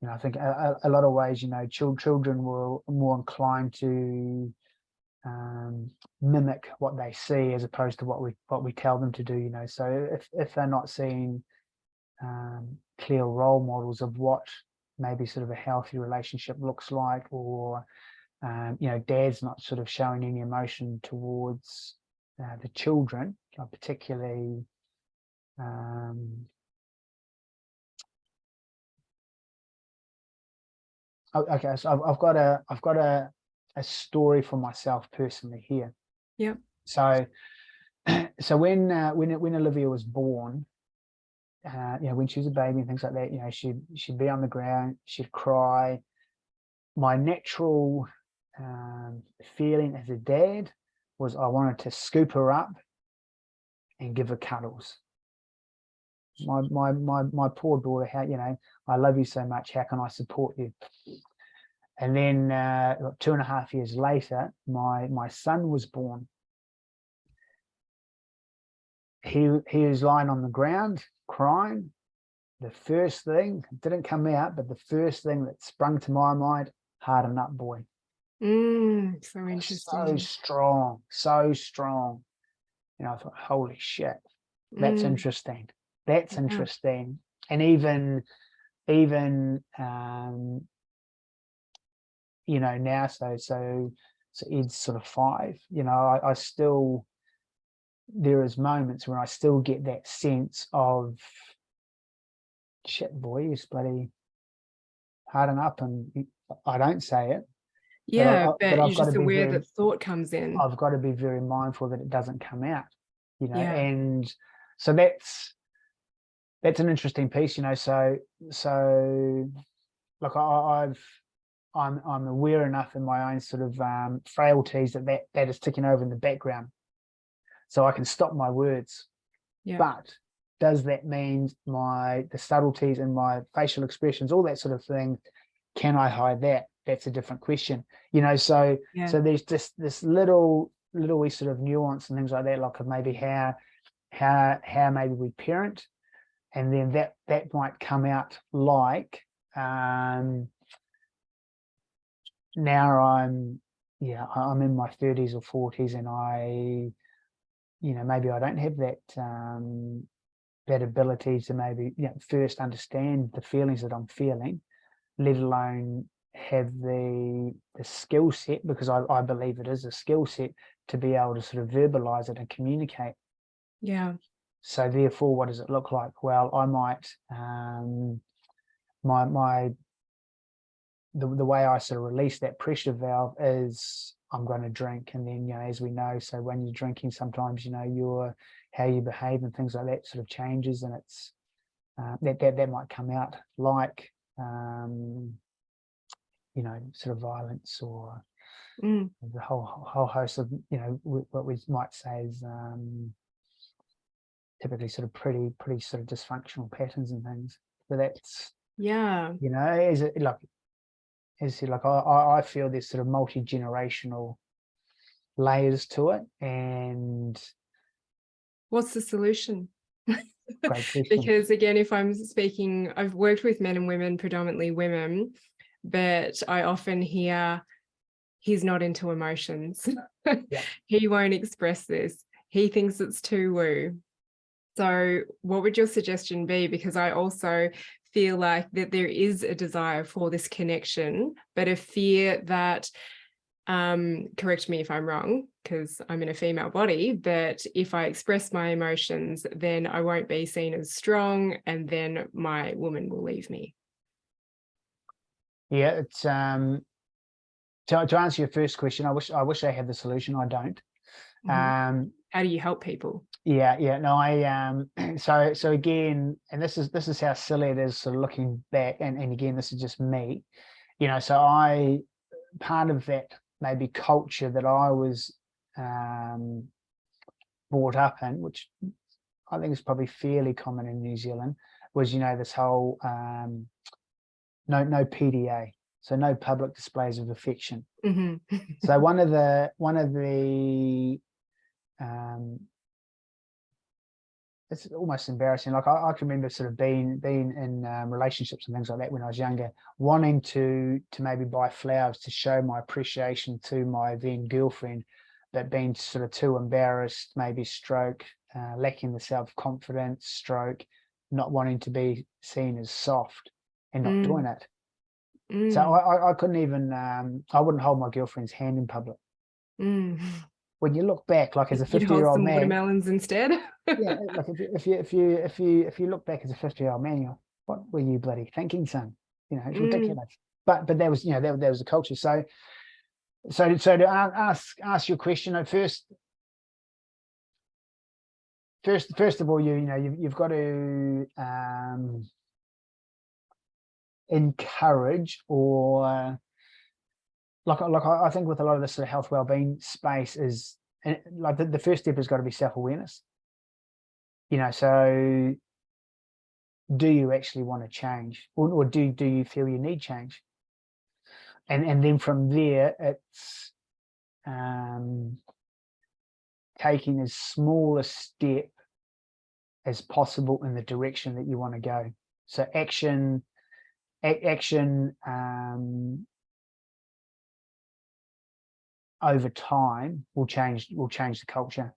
I think a lot of ways, children were more inclined to mimic what they see as opposed to what we tell them to do. So if they're not seeing clear role models of what maybe sort of a healthy relationship looks like, or dad's not sort of showing any emotion towards the children, particularly okay, so I've got a story for myself personally here. Yeah. So when Olivia was born, when she was a baby and things like that, she'd be on the ground, she'd cry. My natural feeling as a dad was I wanted to scoop her up and give her cuddles. My poor daughter, how, I love you so much, how can I support you? And then 2.5 years later, my son was born. He was lying on the ground crying. The first thing, it didn't come out, but the first thing that sprung to my mind, harden up, boy. So interesting. So strong. I thought, holy shit, that's interesting. That's interesting. And even now, so Ed's sort of 5, I still, there is moments when I still get that sense of, shit, boy, you bloody harden up. And I don't say it. Yeah, but I've you're got just to be aware very, that thought comes in. I've got to be very mindful that it doesn't come out, Yeah. and so that's an interesting piece, so like I'm aware enough in my own sort of frailties that is ticking over in the background, so I can stop my words. Yeah. But does that mean the subtleties in my facial expressions, all that sort of thing, can I hide that? That's a different question, so there's just this little sort of nuance and things like that, like maybe how maybe we parent, and then that might come out like, now I'm in my 30s or 40s, and maybe I don't have that that ability to maybe first understand the feelings that I'm feeling, let alone have the skill set, because I believe it is a skill set to be able to sort of verbalize it and communicate. Yeah. So therefore, what does it look like? Well, I might the way I sort of release that pressure valve is I'm going to drink. And then, as we know, so when you're drinking, sometimes, how you behave and things like that sort of changes, and it's that might come out like, sort of violence, or the whole host of, what we might say is typically sort of pretty sort of dysfunctional patterns and things. So that's, is it like, I feel there's sort of multi-generational layers to it. And what's the solution? great question. Because again, if I'm speaking, I've worked with men and women, predominantly women, but I often hear, he's not into emotions. Yeah. He won't express this. He thinks it's too woo. So what would your suggestion be? Because I also feel like that there is a desire for this connection, but a fear that, correct me if I'm wrong, because I'm in a female body, but if I express my emotions, then I won't be seen as strong, and then my woman will leave me. Yeah, it's to answer your first question, I wish I had the solution. I don't. How do you help people? No, I so again, and this is how silly it is, sort of looking back, and again, this is just me, so part of that maybe culture that I was brought up in, which I think is probably fairly common in New Zealand, was this whole no PDA, so no public displays of affection. So one of the it's almost embarrassing. Like I can remember sort of being in relationships and things like that when I was younger, wanting to maybe buy flowers to show my appreciation to my then girlfriend, but being sort of too embarrassed, maybe stroke, lacking the self-confidence, stroke, not wanting to be seen as soft and not doing it. So I couldn't even, I wouldn't hold my girlfriend's hand in public. When you look back, like as a 50-year-old man, watermelons instead. Yeah, like if you look back as a 50-year-old man, you're like, what were you bloody thinking, son? It's ridiculous. But that was, that was the culture. So to ask your question at first of all, you've got to encourage, or like I think with a lot of this sort of health wellbeing space is, like the first step has got to be self-awareness. So do you actually want to change, or do you feel you need change? And then from there, it's taking as small a step as possible in the direction that you want to go. So action over time will change the culture.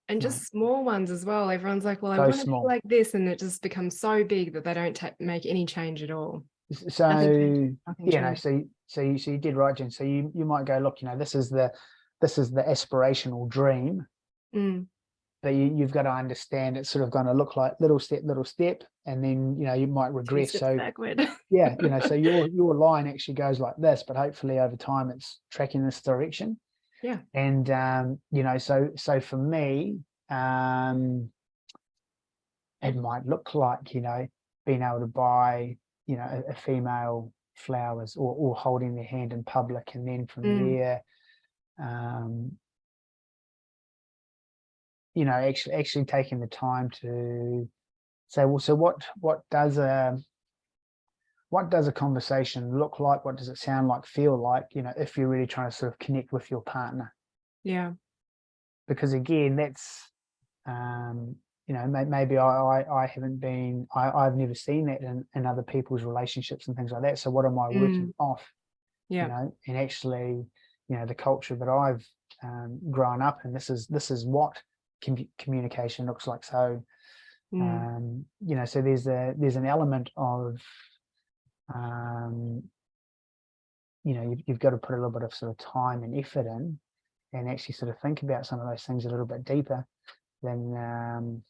And just small ones as well. Everyone's like, well, I So want to be small. like this, and it just becomes so big that they don't make any change at all. So Nothing so you did right, Jen. So you might go, look, this is the aspirational dream, but you've got to understand it's sort of going to look like little step, and then you might regress. So backward. So your line actually goes like this, but hopefully over time it's tracking this direction. Yeah. And so for me, it might look like being able to buy a female flowers, or holding their hand in public, and then from there actually taking the time to say, well, so what does a conversation look like? What does it sound like, feel like, if you're really trying to sort of connect with your partner? Yeah. Because again, that's maybe I haven't been, I've never seen that in other people's relationships and things like that. So what am I working off? Yeah. And actually, the culture that I've grown up in, this is what communication looks like. So, so there's an element of, you've got to put a little bit of sort of time and effort in, and actually sort of think about some of those things a little bit deeper than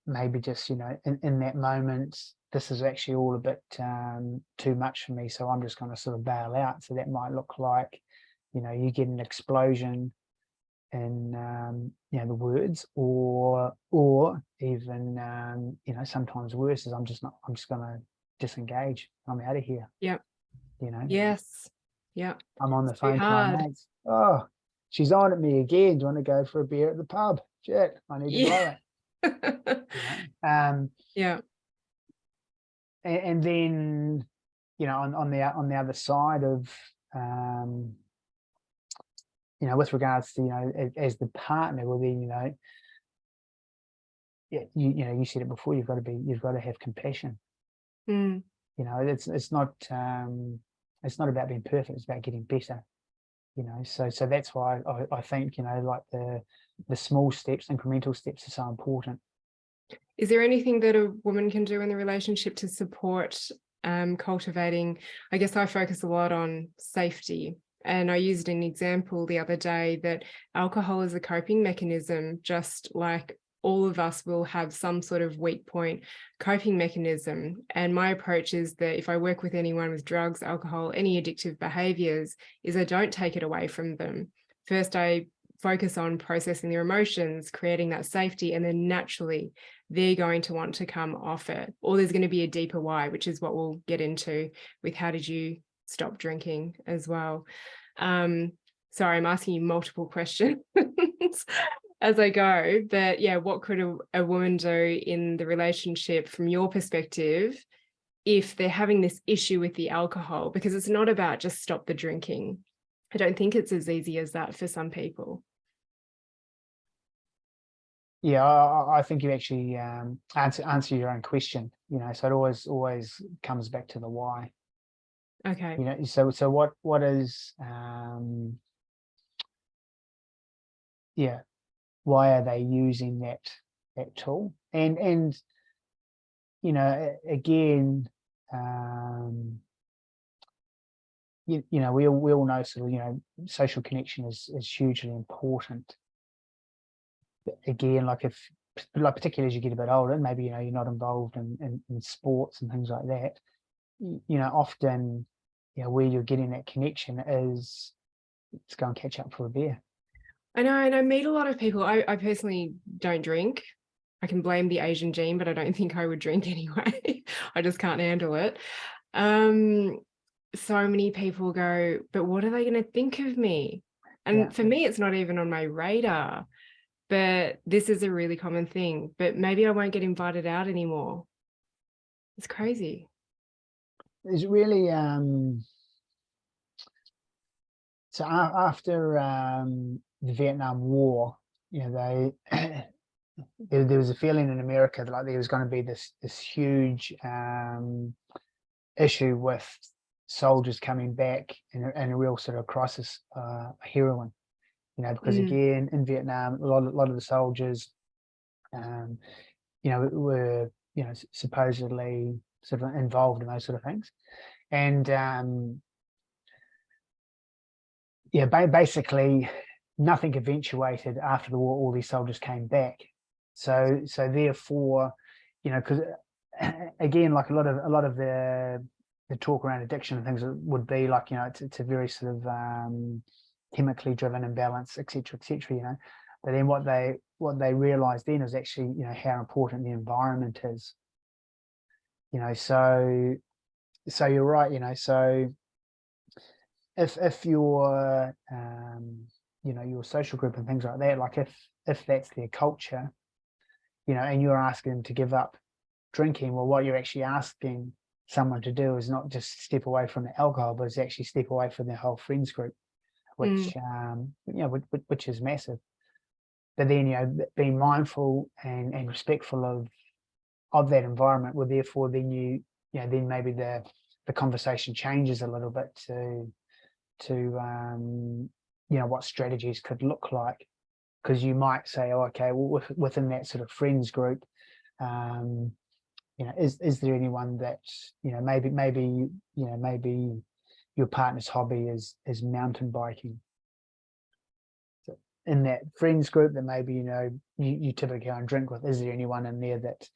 maybe just, in that moment, this is actually all a bit too much for me, so I'm just going to sort of bail out. So that might look like, you get an explosion in the words, or even sometimes worse is I'm just going to disengage. I'm out of here. Yeah. you know Yes. Yeah. I'm on the It's too phone to my hard. mates. Oh, she's on at me again. Do you want to go for a beer at the pub? Shit, I need to blow Yeah. it. Yeah. And then, on the other side of, with regards to, as the partner, well, then, you said it before, you've got to have compassion. It's not about being perfect, it's about getting better. So that's why I think, like the small steps, incremental steps, are so important. Is there anything that a woman can do in the relationship to support cultivating? I guess I focus a lot on safety, and I used an example the other day that alcohol is a coping mechanism, just like all of us will have some sort of weak point coping mechanism. And my approach is that if I work with anyone with drugs, alcohol, any addictive behaviors, is I don't take it away from them. First, I focus on processing their emotions, creating that safety, and then naturally they're going to want to come off it. Or there's going to be a deeper why, which is what we'll get into with how did you stop drinking as well. Sorry, I'm asking you multiple questions as I go, but yeah, what could a woman do in the relationship from your perspective if they're having this issue with the alcohol? Because it's not about just stop the drinking. I don't think it's as easy as that for some people. Yeah, I think you actually answer your own question. So it always comes back to the why. Okay. So what is why are they using that tool? And again, we all know sort of, social connection is hugely important. But again, like particularly as you get a bit older, maybe you're not involved in sports and things like that. Often, where you're getting that connection is to go and catch up for a beer. I know, and I meet a lot of people. I personally don't drink. I can blame the Asian gene, but I don't think I would drink anyway. I just can't handle it. So many people go, but what are they going to think of me? And for me, it's not even on my radar, but this is a really common thing. But maybe I won't get invited out anymore. It's crazy. There's really so after the Vietnam War, they there was a feeling in America that like there was going to be this huge issue with soldiers coming back in a real sort of crisis heroin, because again in Vietnam a lot of the soldiers were supposedly sort of involved in those sort of things, and basically nothing eventuated after the war. All these soldiers came back, so therefore, because again, like a lot of the talk around addiction and things would be like, it's a very sort of chemically driven imbalance, etc., etc. But then what they realized then is actually, how important the environment is. So you're right. So if your your social group and things like that, like if that's their culture, and you're asking them to give up drinking, well, what you're actually asking someone to do is not just step away from the alcohol, but it's actually step away from their whole friends group, which which is massive. but then, you know, being mindful and respectful of that environment, well, therefore then then maybe the conversation changes a little bit to what strategies could look like. Because you might say, oh, okay, well, within that sort of friends group, is there anyone that, maybe your partner's hobby is mountain biking. So in that friends group that maybe, you typically go and drink with, is there anyone in there that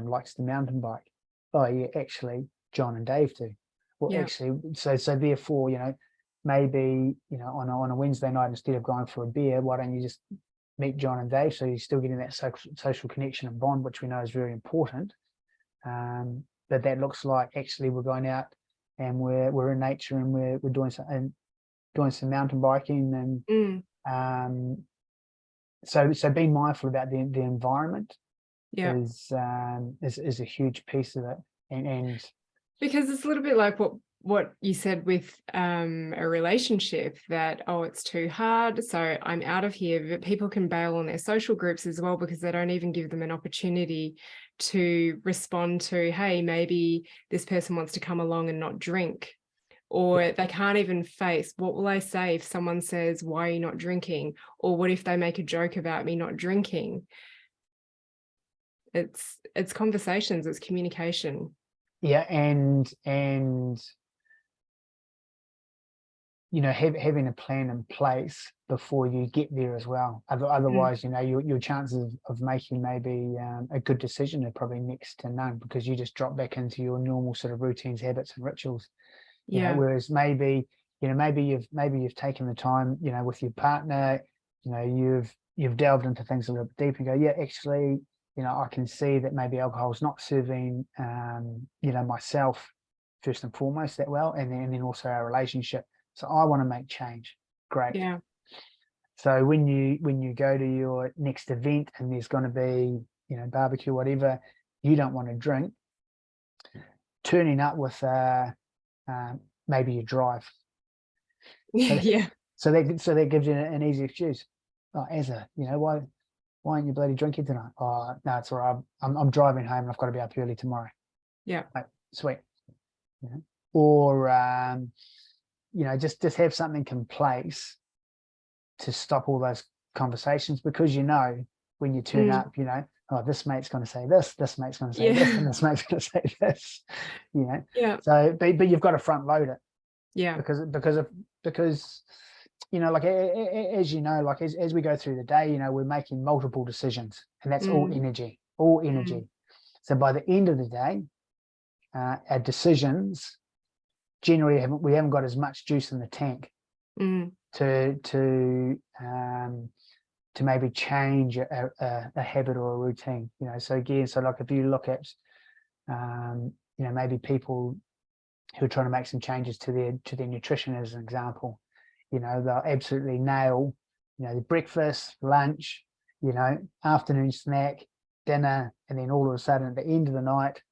likes to mountain bike? Oh yeah, actually John and Dave do. Well, Yeah. actually, so therefore, maybe, on a Wednesday night, instead of going for a beer, why don't you just meet John and Dave? So you're still getting that social connection and bond, which we know is very important. But that looks like actually we're going out and we're in nature and we're doing some mountain biking and so being mindful about the environment is a huge piece of it. And because it's a little bit like what you said with a relationship, that, oh, it's too hard, so I'm out of here. But people can bail on their social groups as well, because they don't even give them an opportunity to respond to, hey, maybe this person wants to come along and not drink. Or they can't even face, what will I say if someone says, why are you not drinking? Or what if they make a joke about me not drinking? It's conversations, it's communication. Yeah, and having a plan in place before you get there as well. Otherwise, your chances of making maybe a good decision are probably next to none, because you just drop back into your normal sort of routines, habits, and rituals. Whereas maybe you've taken the time, with your partner, you've delved into things a little bit deeper and go, yeah, actually, I can see that maybe alcohol is not serving, myself first and foremost that well, and then also our relationship. So I want to make change. Great. Yeah. So when you go to your next event and there's going to be, barbecue, whatever, you don't want to drink, turning up with maybe you drive. So that gives you an easy excuse. Oh, Ezra, why aren't you bloody drinking tonight? Oh no, it's all right. I'm driving home and I've got to be up early tomorrow. Yeah. Right, sweet. Or just have something in place to stop all those conversations, because when you turn up, oh, this mate's going to say this mate's going to say this, and this mate's going to say this, So, but you've got to front load it, because like as we go through the day, we're making multiple decisions, and that's all energy. So by the end of the day, our decisions generally we haven't got as much juice in the tank to maybe change a habit or a routine. So again, like if you look at maybe people who are trying to make some changes to their nutrition, as an example, they'll absolutely nail the breakfast, lunch, afternoon snack, dinner, and then all of a sudden at the end of the night,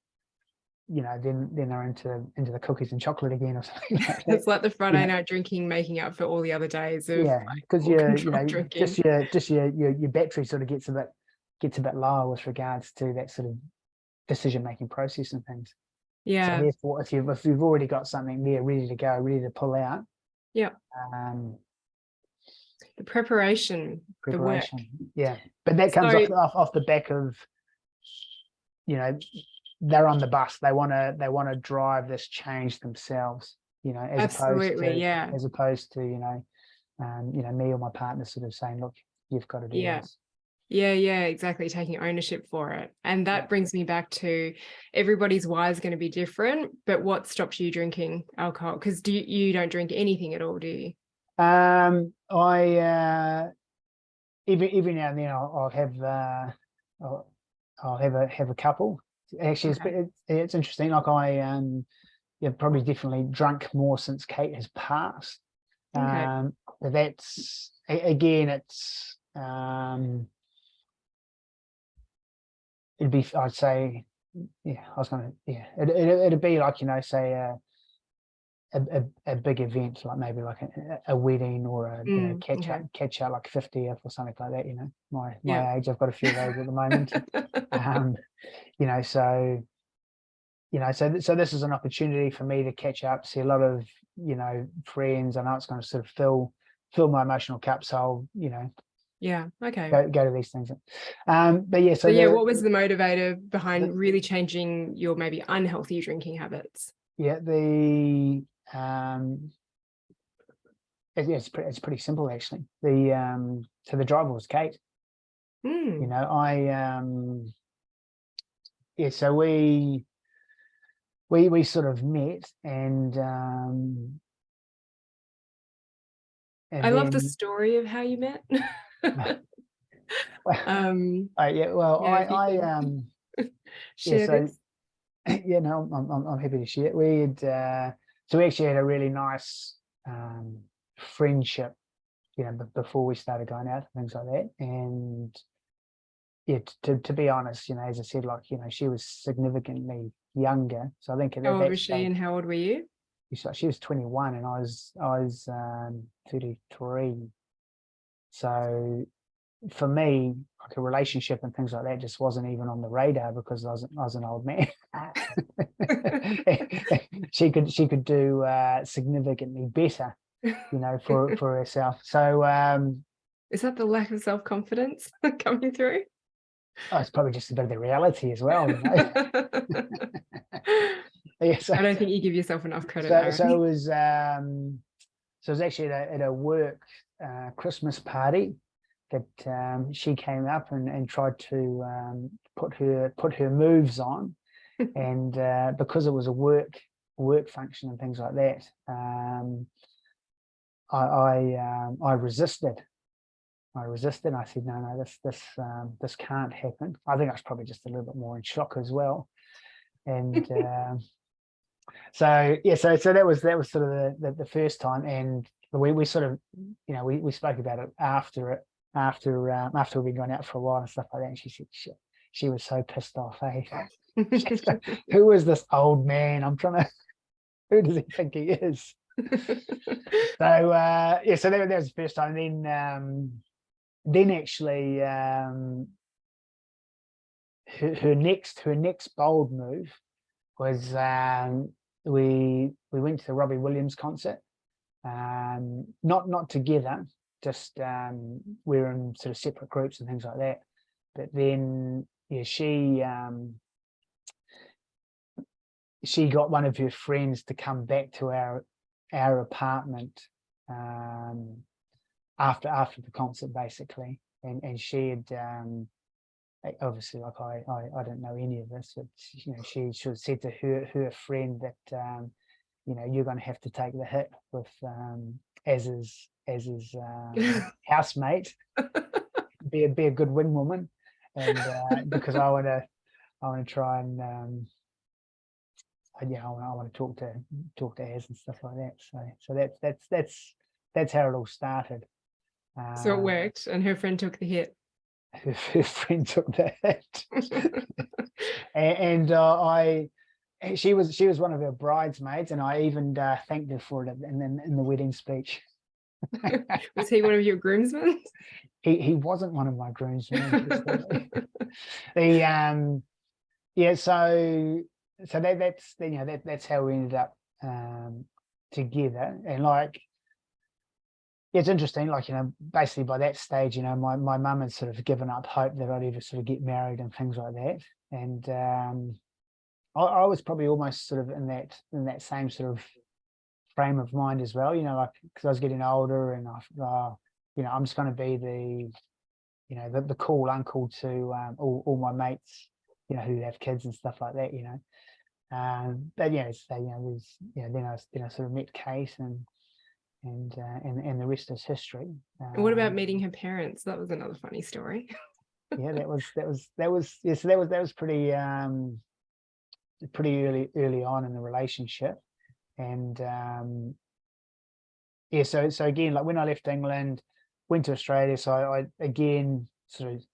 then they're into the cookies and chocolate again or something like that. It's like the Friday night drinking, making up for all the other days of because just your battery sort of gets a bit lower with regards to that sort of decision making process and things. So therefore, if you've already got something there ready to go, ready to pull out, the preparation, the work. But that comes off the back of, they're on the bus. They want to drive this change themselves. As opposed to me or my partner sort of saying, look, you've got to do this. Exactly, taking ownership for it. And that brings me back to, everybody's why is going to be different, but what stops you drinking alcohol? Because you don't drink anything at all, do you? I every now and then I'll have a couple. Actually, it's interesting. Like probably definitely drunk more since Kate has passed. But that's again, it's it'd be, I'd say, it'd be like, say a big event, like maybe like a wedding or a catch okay. up like 50th or something like that. My Yeah. age, I've got a few of those at the moment. So so this is an opportunity for me to catch up, see a lot of friends. I know it's going to sort of fill my emotional cup, so I'll Yeah. Okay. go to these things. But yeah, So yeah, what was the motivator behind really changing your maybe unhealthy drinking habits? yeah, it's pretty simple actually. So the driver was Kate. Mm. So we sort of met, and I love the then story of how you met. yeah, well, Yeah, if you I can yeah, share so this. yeah, no, I'm happy to share. So we actually had a really nice friendship, before we started going out and things like that. And yeah, to be honest, as I said, like, she was significantly younger. So I think at How old that was she stage, and how old were you? she was 21 and I was 33. So for me, like a relationship and things like that just wasn't even on the radar, because I was an old man. She could do significantly better, for herself. So Is that the lack of self-confidence coming through? it's probably just a bit of the reality as well. Yeah, I don't think you give yourself enough credit, so Aaron. it was actually at a work Christmas party that she came up and tried to put her moves on, and because it was a work function and things like that, I resisted. I said, no, this can't happen. I think I was probably just a little bit more in shock as well. And so yeah, so that was sort of the first time. And we sort of, we spoke about it after we'd gone out for a while and stuff like that. And she said she was so pissed off. Hey, who is this old man? Who does he think he is? So yeah, so that was the first time. Then actually, her next bold move was, we went to the Robbie Williams concert. Not together, just we were in sort of separate groups and things like that. But then yeah, she got one of her friends to come back to our apartment after the concert, basically. And she had obviously, like, I don't know any of this, but she said to her friend that you're going to have to take the hit with as his housemate, be a good wing woman, and because I want to try and I want to talk to Az and stuff like that. So that's how it all started. So it worked, and her friend took the hit. Her friend took the hit, and she was one of her bridesmaids, and I even thanked her for it in the wedding speech. Was he one of your groomsmen? He wasn't one of my groomsmen. The yeah, so that's how we ended up together. And like, it's interesting, like, basically by that stage, my mum had sort of given up hope that I'd ever sort of get married and things like that. And I was probably almost sort of in that same sort of frame of mind as well, like, because I was getting older, and I'm just going to be the cool uncle to all my mates, who have kids and stuff like that, but yeah, so there's then I sort of met Kate, and the rest is history. And what about meeting her parents? That was another funny story. Yeah, that was yeah, so that was pretty early on in the relationship. And yeah, so again, like, when I left England, went to Australia, so I again sort of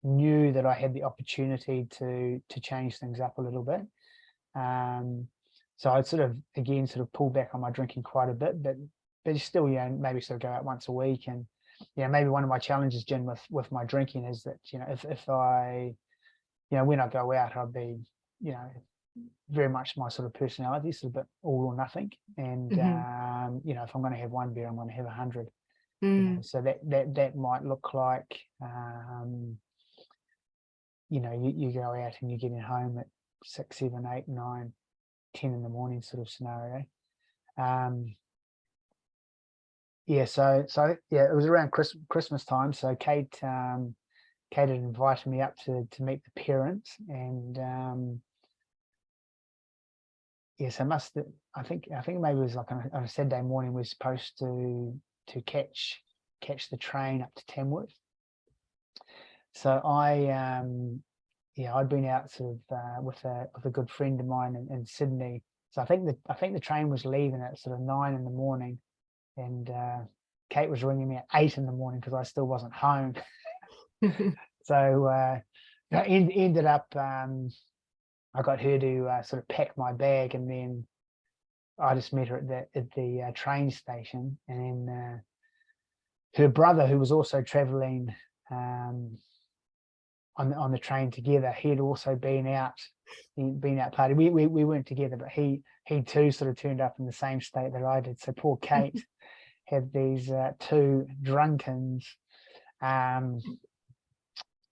knew that I had the opportunity to change things up a little bit. so I'd sort of again sort of pull back on my drinking quite a bit, but still, maybe sort of go out once a week. And maybe one of my challenges, Jen, with my drinking is that if I when I go out, I'll be very much my sort of personality, sort of a bit all or nothing. And if I'm going to have one beer, I'm going to have 100. So that might look like you go out and you're getting home at 6, 7, 8, 9, 10 in the morning sort of scenario. So it was around Christmas time. So Kate had invited me up to meet the parents, and so I think maybe it was like on a Saturday morning. We were supposed to catch the train up to Tamworth. So I'd been out sort of with a good friend of mine in Sydney. So I think the train was leaving at sort of 9 in the morning, and Kate was ringing me at 8 in the morning because I still wasn't home. So I ended up I got her to sort of pack my bag, and then I just met her at the train station, and then her brother, who was also traveling on the train together, he'd also been out partying. We weren't together, but he too sort of turned up in the same state that I did. So poor Kate had these 2 drunkens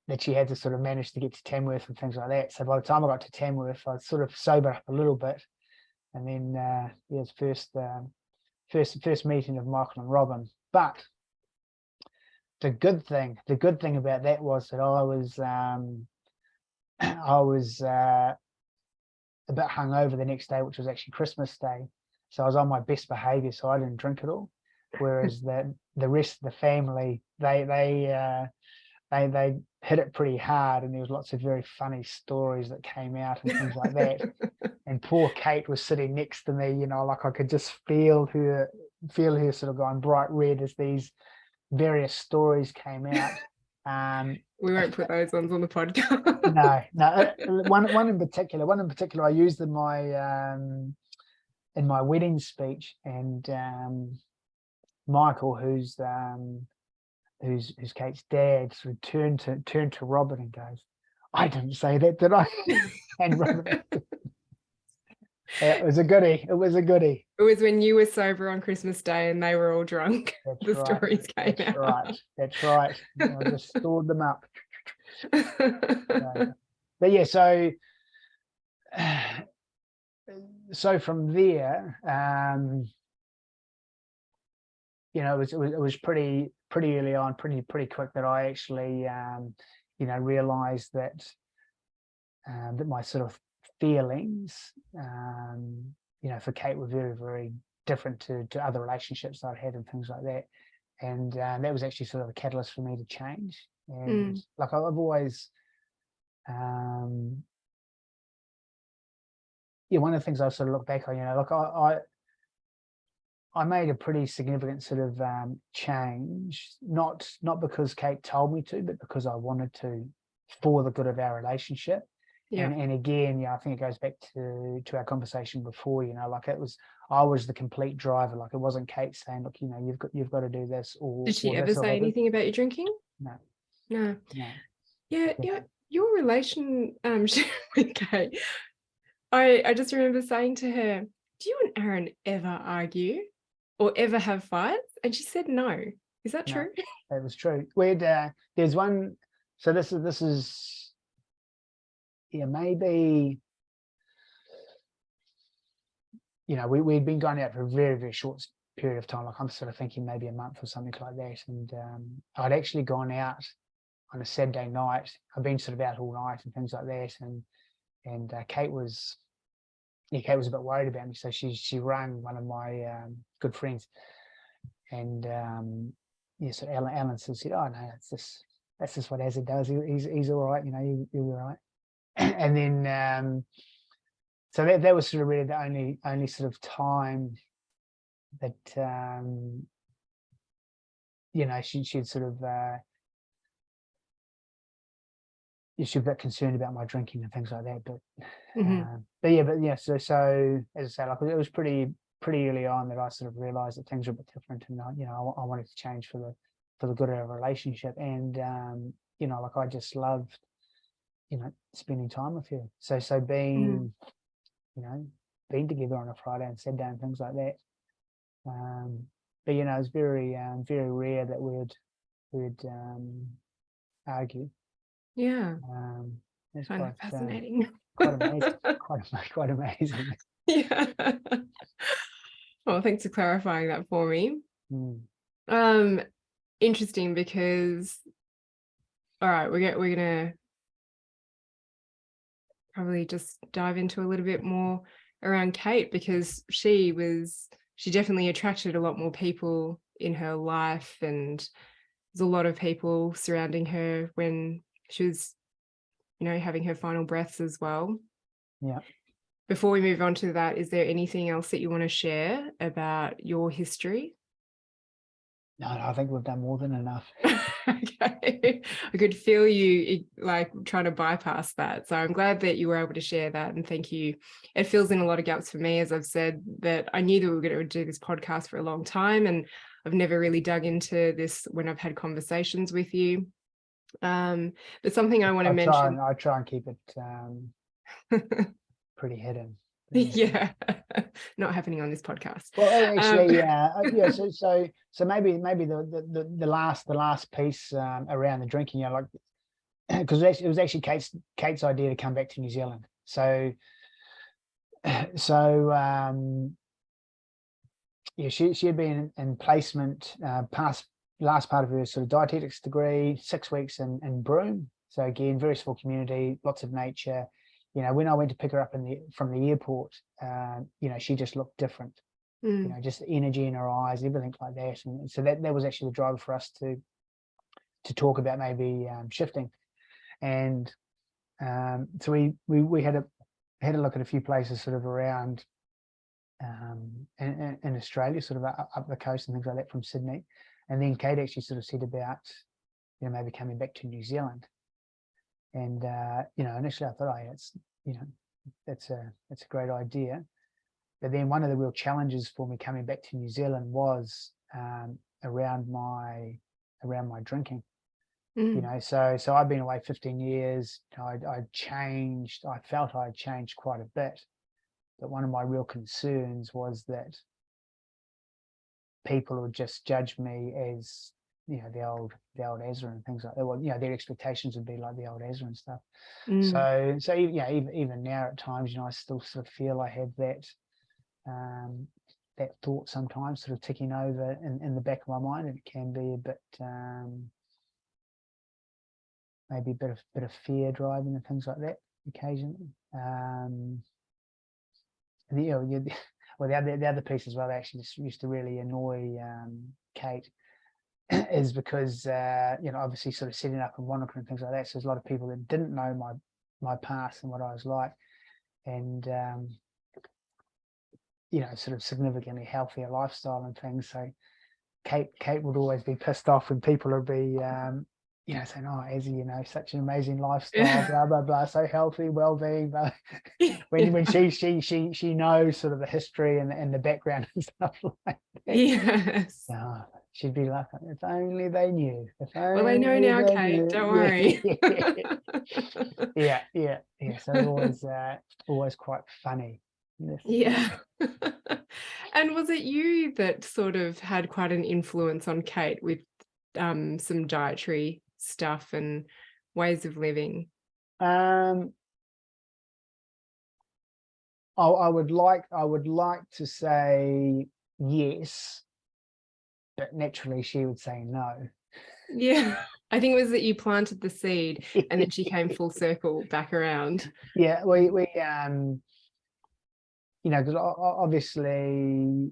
that she had to sort of manage to get to Tamworth and things like that. So by the time I got to Tamworth, I sort of sobered up a little bit, and then it was first meeting of Michael and Robin. But the good thing about that was that I was a bit hungover the next day, which was actually Christmas Day. So I was on my best behaviour, so I didn't drink at all. Whereas the rest of the family, they hit it pretty hard, and there was lots of very funny stories that came out and things like that. And poor Kate was sitting next to me, like I could just feel her sort of going bright red as these various stories came out. We won't put those ones on the podcast. No. One in particular I used in my wedding speech, and Michael, who's Kate's dad, sort of turned to Robin and goes, "I didn't say that, did I?" And Robin, it was a goodie. It was when you were sober on Christmas Day and they were all drunk. That's the right. Stories came out. That's right. I just stored them up. But yeah, so from there, it was pretty early on, pretty quick, that I actually realized that my sort of feelings for Kate were very, very different to other relationships that I'd had and things like that. And that was actually sort of a catalyst for me to change. And like I've always one of the things I sort of look back on, like I made a pretty significant sort of change, not because Kate told me to, but because I wanted to, for the good of our relationship. Yeah. And again, I think it goes back to our conversation before, like I was the complete driver. Like it wasn't Kate saying, "Look, you've got to do this." Or did she ever say anything about your drinking? No. Yeah. Your relationship with Kate, I just remember saying to her, "Do you and Aaron ever argue or ever have fights?" And she said no. Is that true? That was true. There's one. So this is maybe we'd been going out for a very, very short period of time. Like I'm sort of thinking maybe a month or something like that. And I'd actually gone out on a Saturday night. I've been sort of out all night and things like that. And Kate was a bit worried about me, so she rang one of my good friends, and so Alan said, "Oh no, that's just what Azza does. He's all right, he'll be all right." And then so that was sort of really the only sort of time that she'd sort of she was a bit concerned about my drinking and things like that. Mhm. But yeah. So as I say, like it was pretty early on that I sort of realised that things were a bit different, and I wanted to change for the good of our relationship. And like I just loved spending time with her. So Mhm. being together on a Friday and Saturday and things like that. But it was very rare that we'd argue. Yeah. It's Find that quite fascinating. amazing, quite amazing. Yeah. Well, thanks for clarifying that for me. Mm. Um, Interesting because, all right, we're gonna probably just dive into a little bit more around Kate, because she definitely attracted a lot more people in her life, and there's a lot of people surrounding her when she was, having her final breaths as well. Yeah. Before we move on to that, is there anything else that you want to share about your history? No, I think we've done more than enough. Okay. I could feel you like trying to bypass that. So I'm glad that you were able to share that. And thank you. It fills in a lot of gaps for me, as I've said, that I knew that we were going to do this podcast for a long time. And I've never really dug into this when I've had conversations with you. But something I want to mention. I try and keep it pretty hidden. Yeah, not happening on this podcast. Well, actually, yeah. So maybe the last piece around the drinking, like because it was actually Kate's idea to come back to New Zealand. So yeah, she had been in placement last part of her sort of dietetics degree, 6 weeks in Broome. So again, very small community, lots of nature. When I went to pick her up from the airport, she just looked different. Mm. Just the energy in her eyes, everything like that. And so that was actually the driver for us to talk about maybe shifting. And so we had a look at a few places sort of around in Australia, sort of up the coast and things like that from Sydney. And then Kate actually sort of said about maybe coming back to New Zealand. And initially I thought, oh, yeah, that's a great idea. But then one of the real challenges for me coming back to New Zealand was around my drinking. Mm. So I've been away 15 years. I'd changed. I felt I'd changed quite a bit. But one of my real concerns was that people would just judge me as the old Ezra and things like that. Well, their expectations would be like the old Ezra and stuff. Mm. So even now at times, I still sort of feel I have that thought sometimes sort of ticking over in the back of my mind, and it can be a bit maybe a bit of fear driving and things like that occasionally. Well, the other piece as well that actually just used to really annoy Kate is because obviously sort of setting up in Wanaka and things like that. So there's a lot of people that didn't know my past and what I was like, and sort of significantly healthier lifestyle and things. So Kate would always be pissed off when people would be saying, "Oh, Ezzy, such an amazing lifestyle, blah blah blah, so healthy, well-being." But when she knows sort of the history and the background and stuff like that. Yes. She'd be like, "If only they knew. If Well, I know only now, they Kate. knew." Don't worry. Yeah. So always quite funny. Yeah. And was it you that sort of had quite an influence on Kate with some dietary stuff and ways of living? I would like to say yes, but naturally she would say no. Yeah. I think it was that you planted the seed and then she came full circle back around. Yeah, we because obviously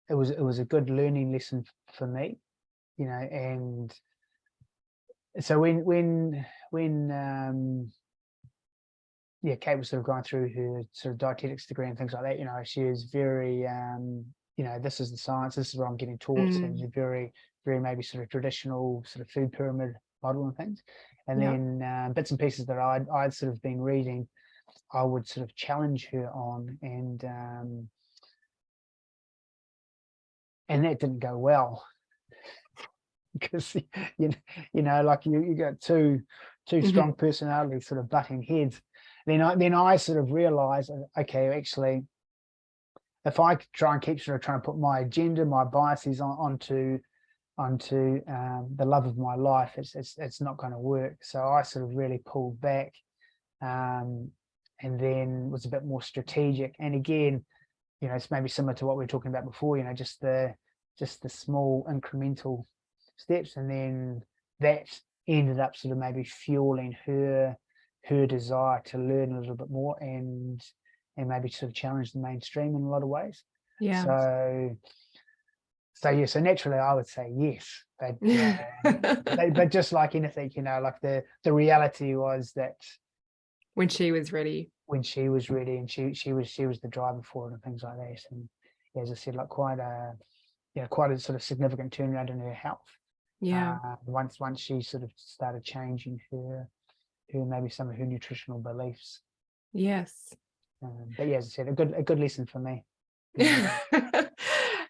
it was a good learning lesson for me, and so when Kate was sort of going through her sort of dietetics degree and things like that, she was very this is the science, this is what I'm getting taught. So it was very very maybe sort of traditional sort of food pyramid model and things. And Yeah. then bits and pieces that I'd sort of been reading, I would sort of challenge her on, and that didn't go well because you know like you got two strong personalities sort of butting heads. Then I sort of realized, okay, actually, if I try and keep sort of trying to put my agenda, my biases onto the love of my life, it's not going to work. So I sort of really pulled back, and then was a bit more strategic. And again, you know, it's maybe similar to what we were talking about before, you know, just the small incremental steps. And then that ended up sort of maybe fueling her desire to learn a little bit more and maybe sort of challenge the mainstream in a lot of ways. Yeah. So yeah, so naturally I would say yes, but just like anything, you know, like the reality was that when she was ready, and she was the driver for it and things like that. And as I said, like quite a sort of significant turnaround in her health. Yeah. Once she sort of started changing her maybe some of her nutritional beliefs. Yes. But yeah, as I said, a good lesson for me.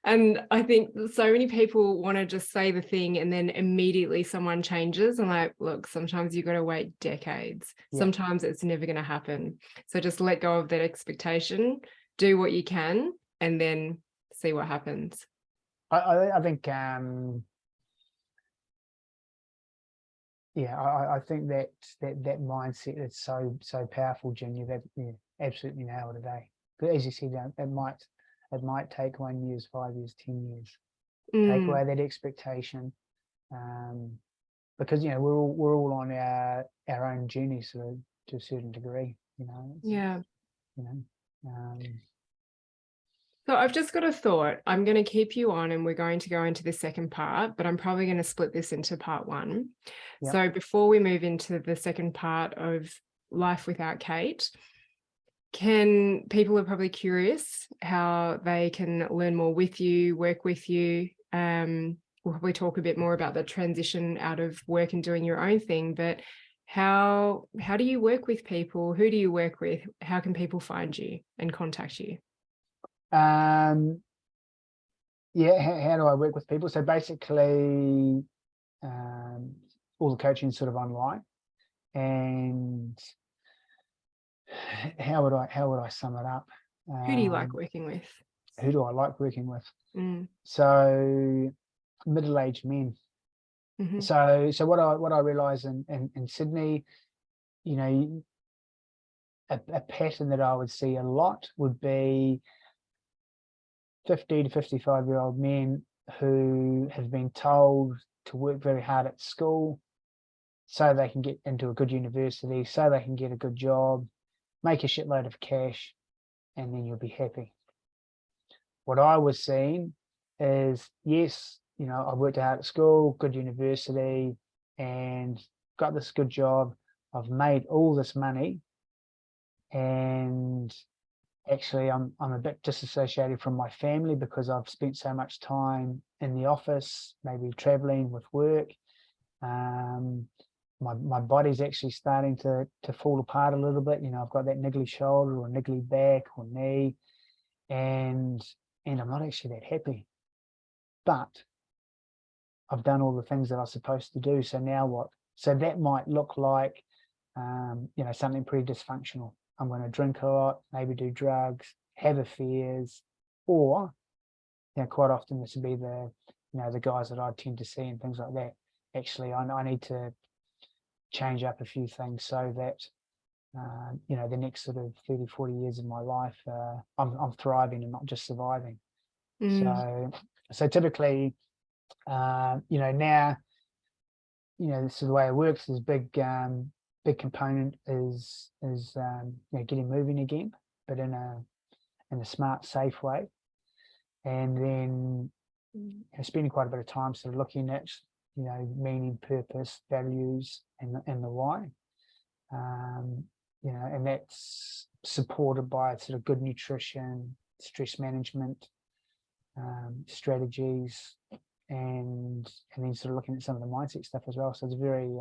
And I think so many people want to just say the thing and then immediately someone changes. And like, look, sometimes you've got to wait decades. Yeah. Sometimes it's never going to happen. So just let go of that expectation, do what you can, and then see what happens. I think I think that mindset is so powerful, Jen. You've absolutely nailed it today. But as you said, it might take 1 year, 5 years, 10 years. Take away that expectation, because you know we're all on our own journey, so to a certain degree, you know. Yeah. You know. So I've just got a thought. I'm going to keep you on and we're going to go into the second part, but I'm probably going to split this into part one. Yep. So before we move into the second part of Life Without Kate, people are probably curious how they can learn more with you, work with you. We'll probably talk a bit more about the transition out of work and doing your own thing, but how do you work with people? Who do you work with? How can people find you and contact you? Yeah, how do I work with people? So basically, all the coaching is sort of online. And how would I sum it up? Who do you like working with? Who do I like working with? Mm. So middle-aged men. Mm-hmm. So what I realize in Sydney, you know, a pattern that I would see a lot would be 50 to 55-year-old men who have been told to work very hard at school so they can get into a good university, so they can get a good job, make a shitload of cash, and then you'll be happy. What I was seeing is, yes, you know, I've worked hard at school, good university, and got this good job. I've made all this money, and actually I'm a bit disassociated from my family because I've spent so much time in the office, maybe traveling with work. My body's actually starting to fall apart a little bit. You know, I've got that niggly shoulder or niggly back or knee, and I'm not actually that happy. But I've done all the things that I'm supposed to do. So now what? So that might look like, you know, something pretty dysfunctional. I'm going to drink a lot, maybe do drugs, have affairs, or, you know, quite often this would be the guys that I tend to see and things like that. Actually, I need to change up a few things so that, you know, the next sort of 30, 40 years of my life, I'm thriving and not just surviving. So typically, you know, now, you know, this is the way it works. Is big component is you know, getting moving again, but in a smart, safe way, and then, you know, spending quite a bit of time sort of looking at, you know, meaning, purpose, values, and the why. You know, and that's supported by sort of good nutrition, stress management, strategies, and then sort of looking at some of the mindset stuff as well. So it's a very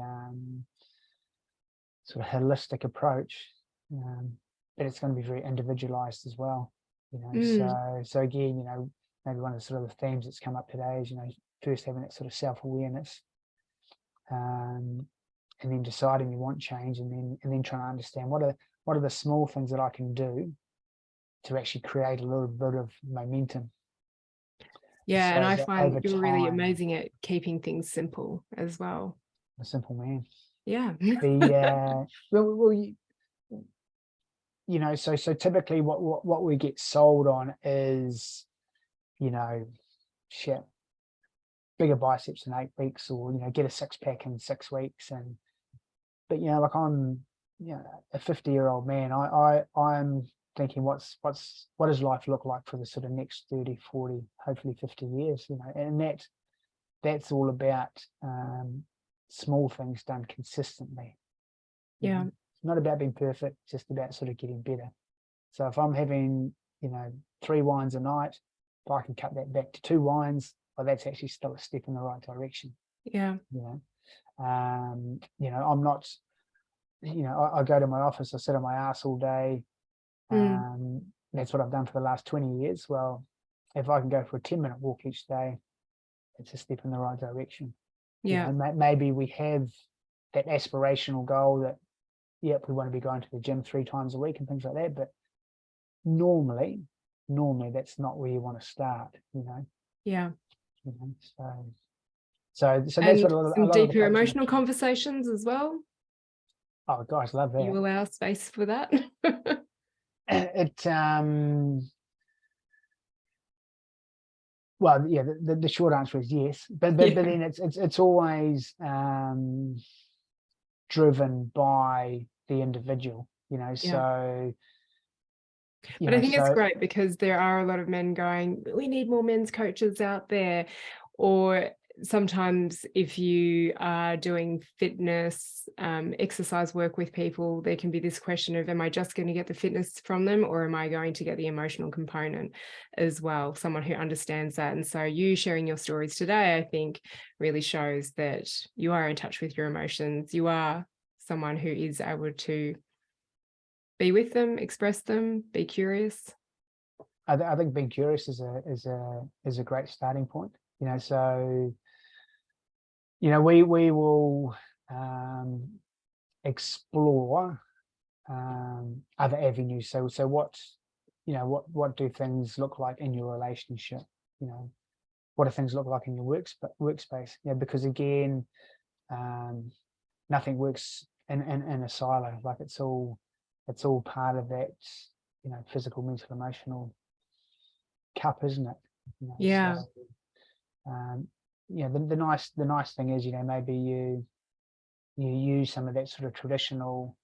sort of holistic approach, but it's going to be very individualized as well. So again, maybe one of the sort of the themes that's come up today is, first having that sort of self-awareness, and then deciding you want change, and then trying to understand what are the small things that I can do to actually create a little bit of momentum. Yeah, So and I find you're really time, amazing at keeping things simple as well. a simple man. Yeah. So typically what we get sold on is, shit, bigger biceps in 8 weeks, or get a 6-pack in 6 weeks. But like I'm a 50-year-old man. I'm thinking what does life look like for the sort of next 30, 40, hopefully 50 years, and that's all about small things done consistently. Yeah. It's not about being perfect, it's just about sort of getting better. So if I'm having 3 wines a night, if I can cut that back to 2 wines, well, that's actually still a step in the right direction. Yeah. I'm not, I go to my office, I sit on my ass all day. That's what I've done for the last 20 years. Well, if I can go for a 10-minute walk each day, it's a step in the right direction. Yeah. Maybe we have that aspirational goal that, we want to be going to the gym 3 times a week and things like that, but normally that's not where you want to start. Yeah. So that's And what a lot some of deeper the emotional conversations as well. Oh, guys, love that. You allow space for that? Well, yeah, the short answer is yes, but then it's always driven by the individual, so. But I think it's great because there are a lot of men going, we need more men's coaches out there. Or sometimes if you are doing fitness, exercise work with people, there can be this question of, am I just going to get the fitness from them, or am I going to get the emotional component as well? Someone who understands that. And so you sharing your stories today, I think, really shows that you are in touch with your emotions. You are someone who is able to be with them, express them, be curious. I think being curious is a great starting point. So we will explore other avenues. So what do things look like in your relationship? What do things look like in your workspace? Because again, nothing works in a silo. Like it's all part of that, physical, mental, emotional cup, isn't it? Yeah. So, the nice thing is, maybe you use some of that sort of traditional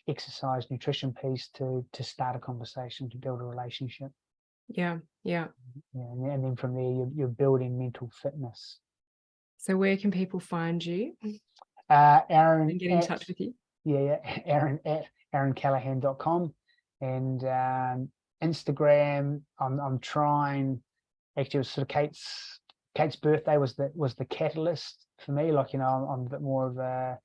exercise, nutrition piece to start a conversation, to build a relationship. Yeah. And then from there, you're building mental fitness. So where can people find you? Aaron, and get in touch with you. Aaron at aaroncallaghan.com, and Instagram. I'm trying. Actually, it was sort of Kate's birthday was the catalyst for me. Like, I'm a bit more of a,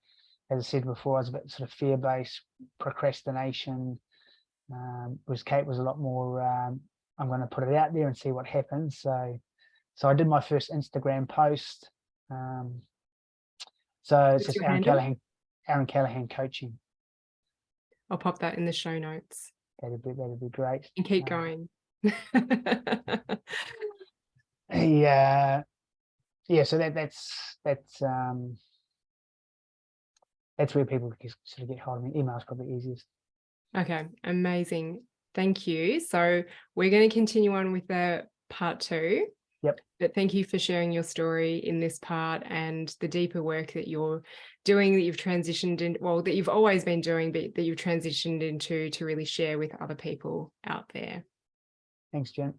as I said before, I was a bit sort of fear-based, procrastination. Whereas Kate was a lot more, I'm going to put it out there and see what happens. So I did my first Instagram post. So it's just Aaron Callaghan coaching. I'll pop that in the show notes. That'd be great. And keep going. So that's where people can sort of get hold of me. Email is probably easiest. Okay, amazing. Thank you. So we're going to continue on with the part 2. Yep. But thank you for sharing your story in this part and the deeper work that you're doing, that you've transitioned in, well, that you've always been doing, but that you've transitioned into to really share with other people out there. Thanks, Jen.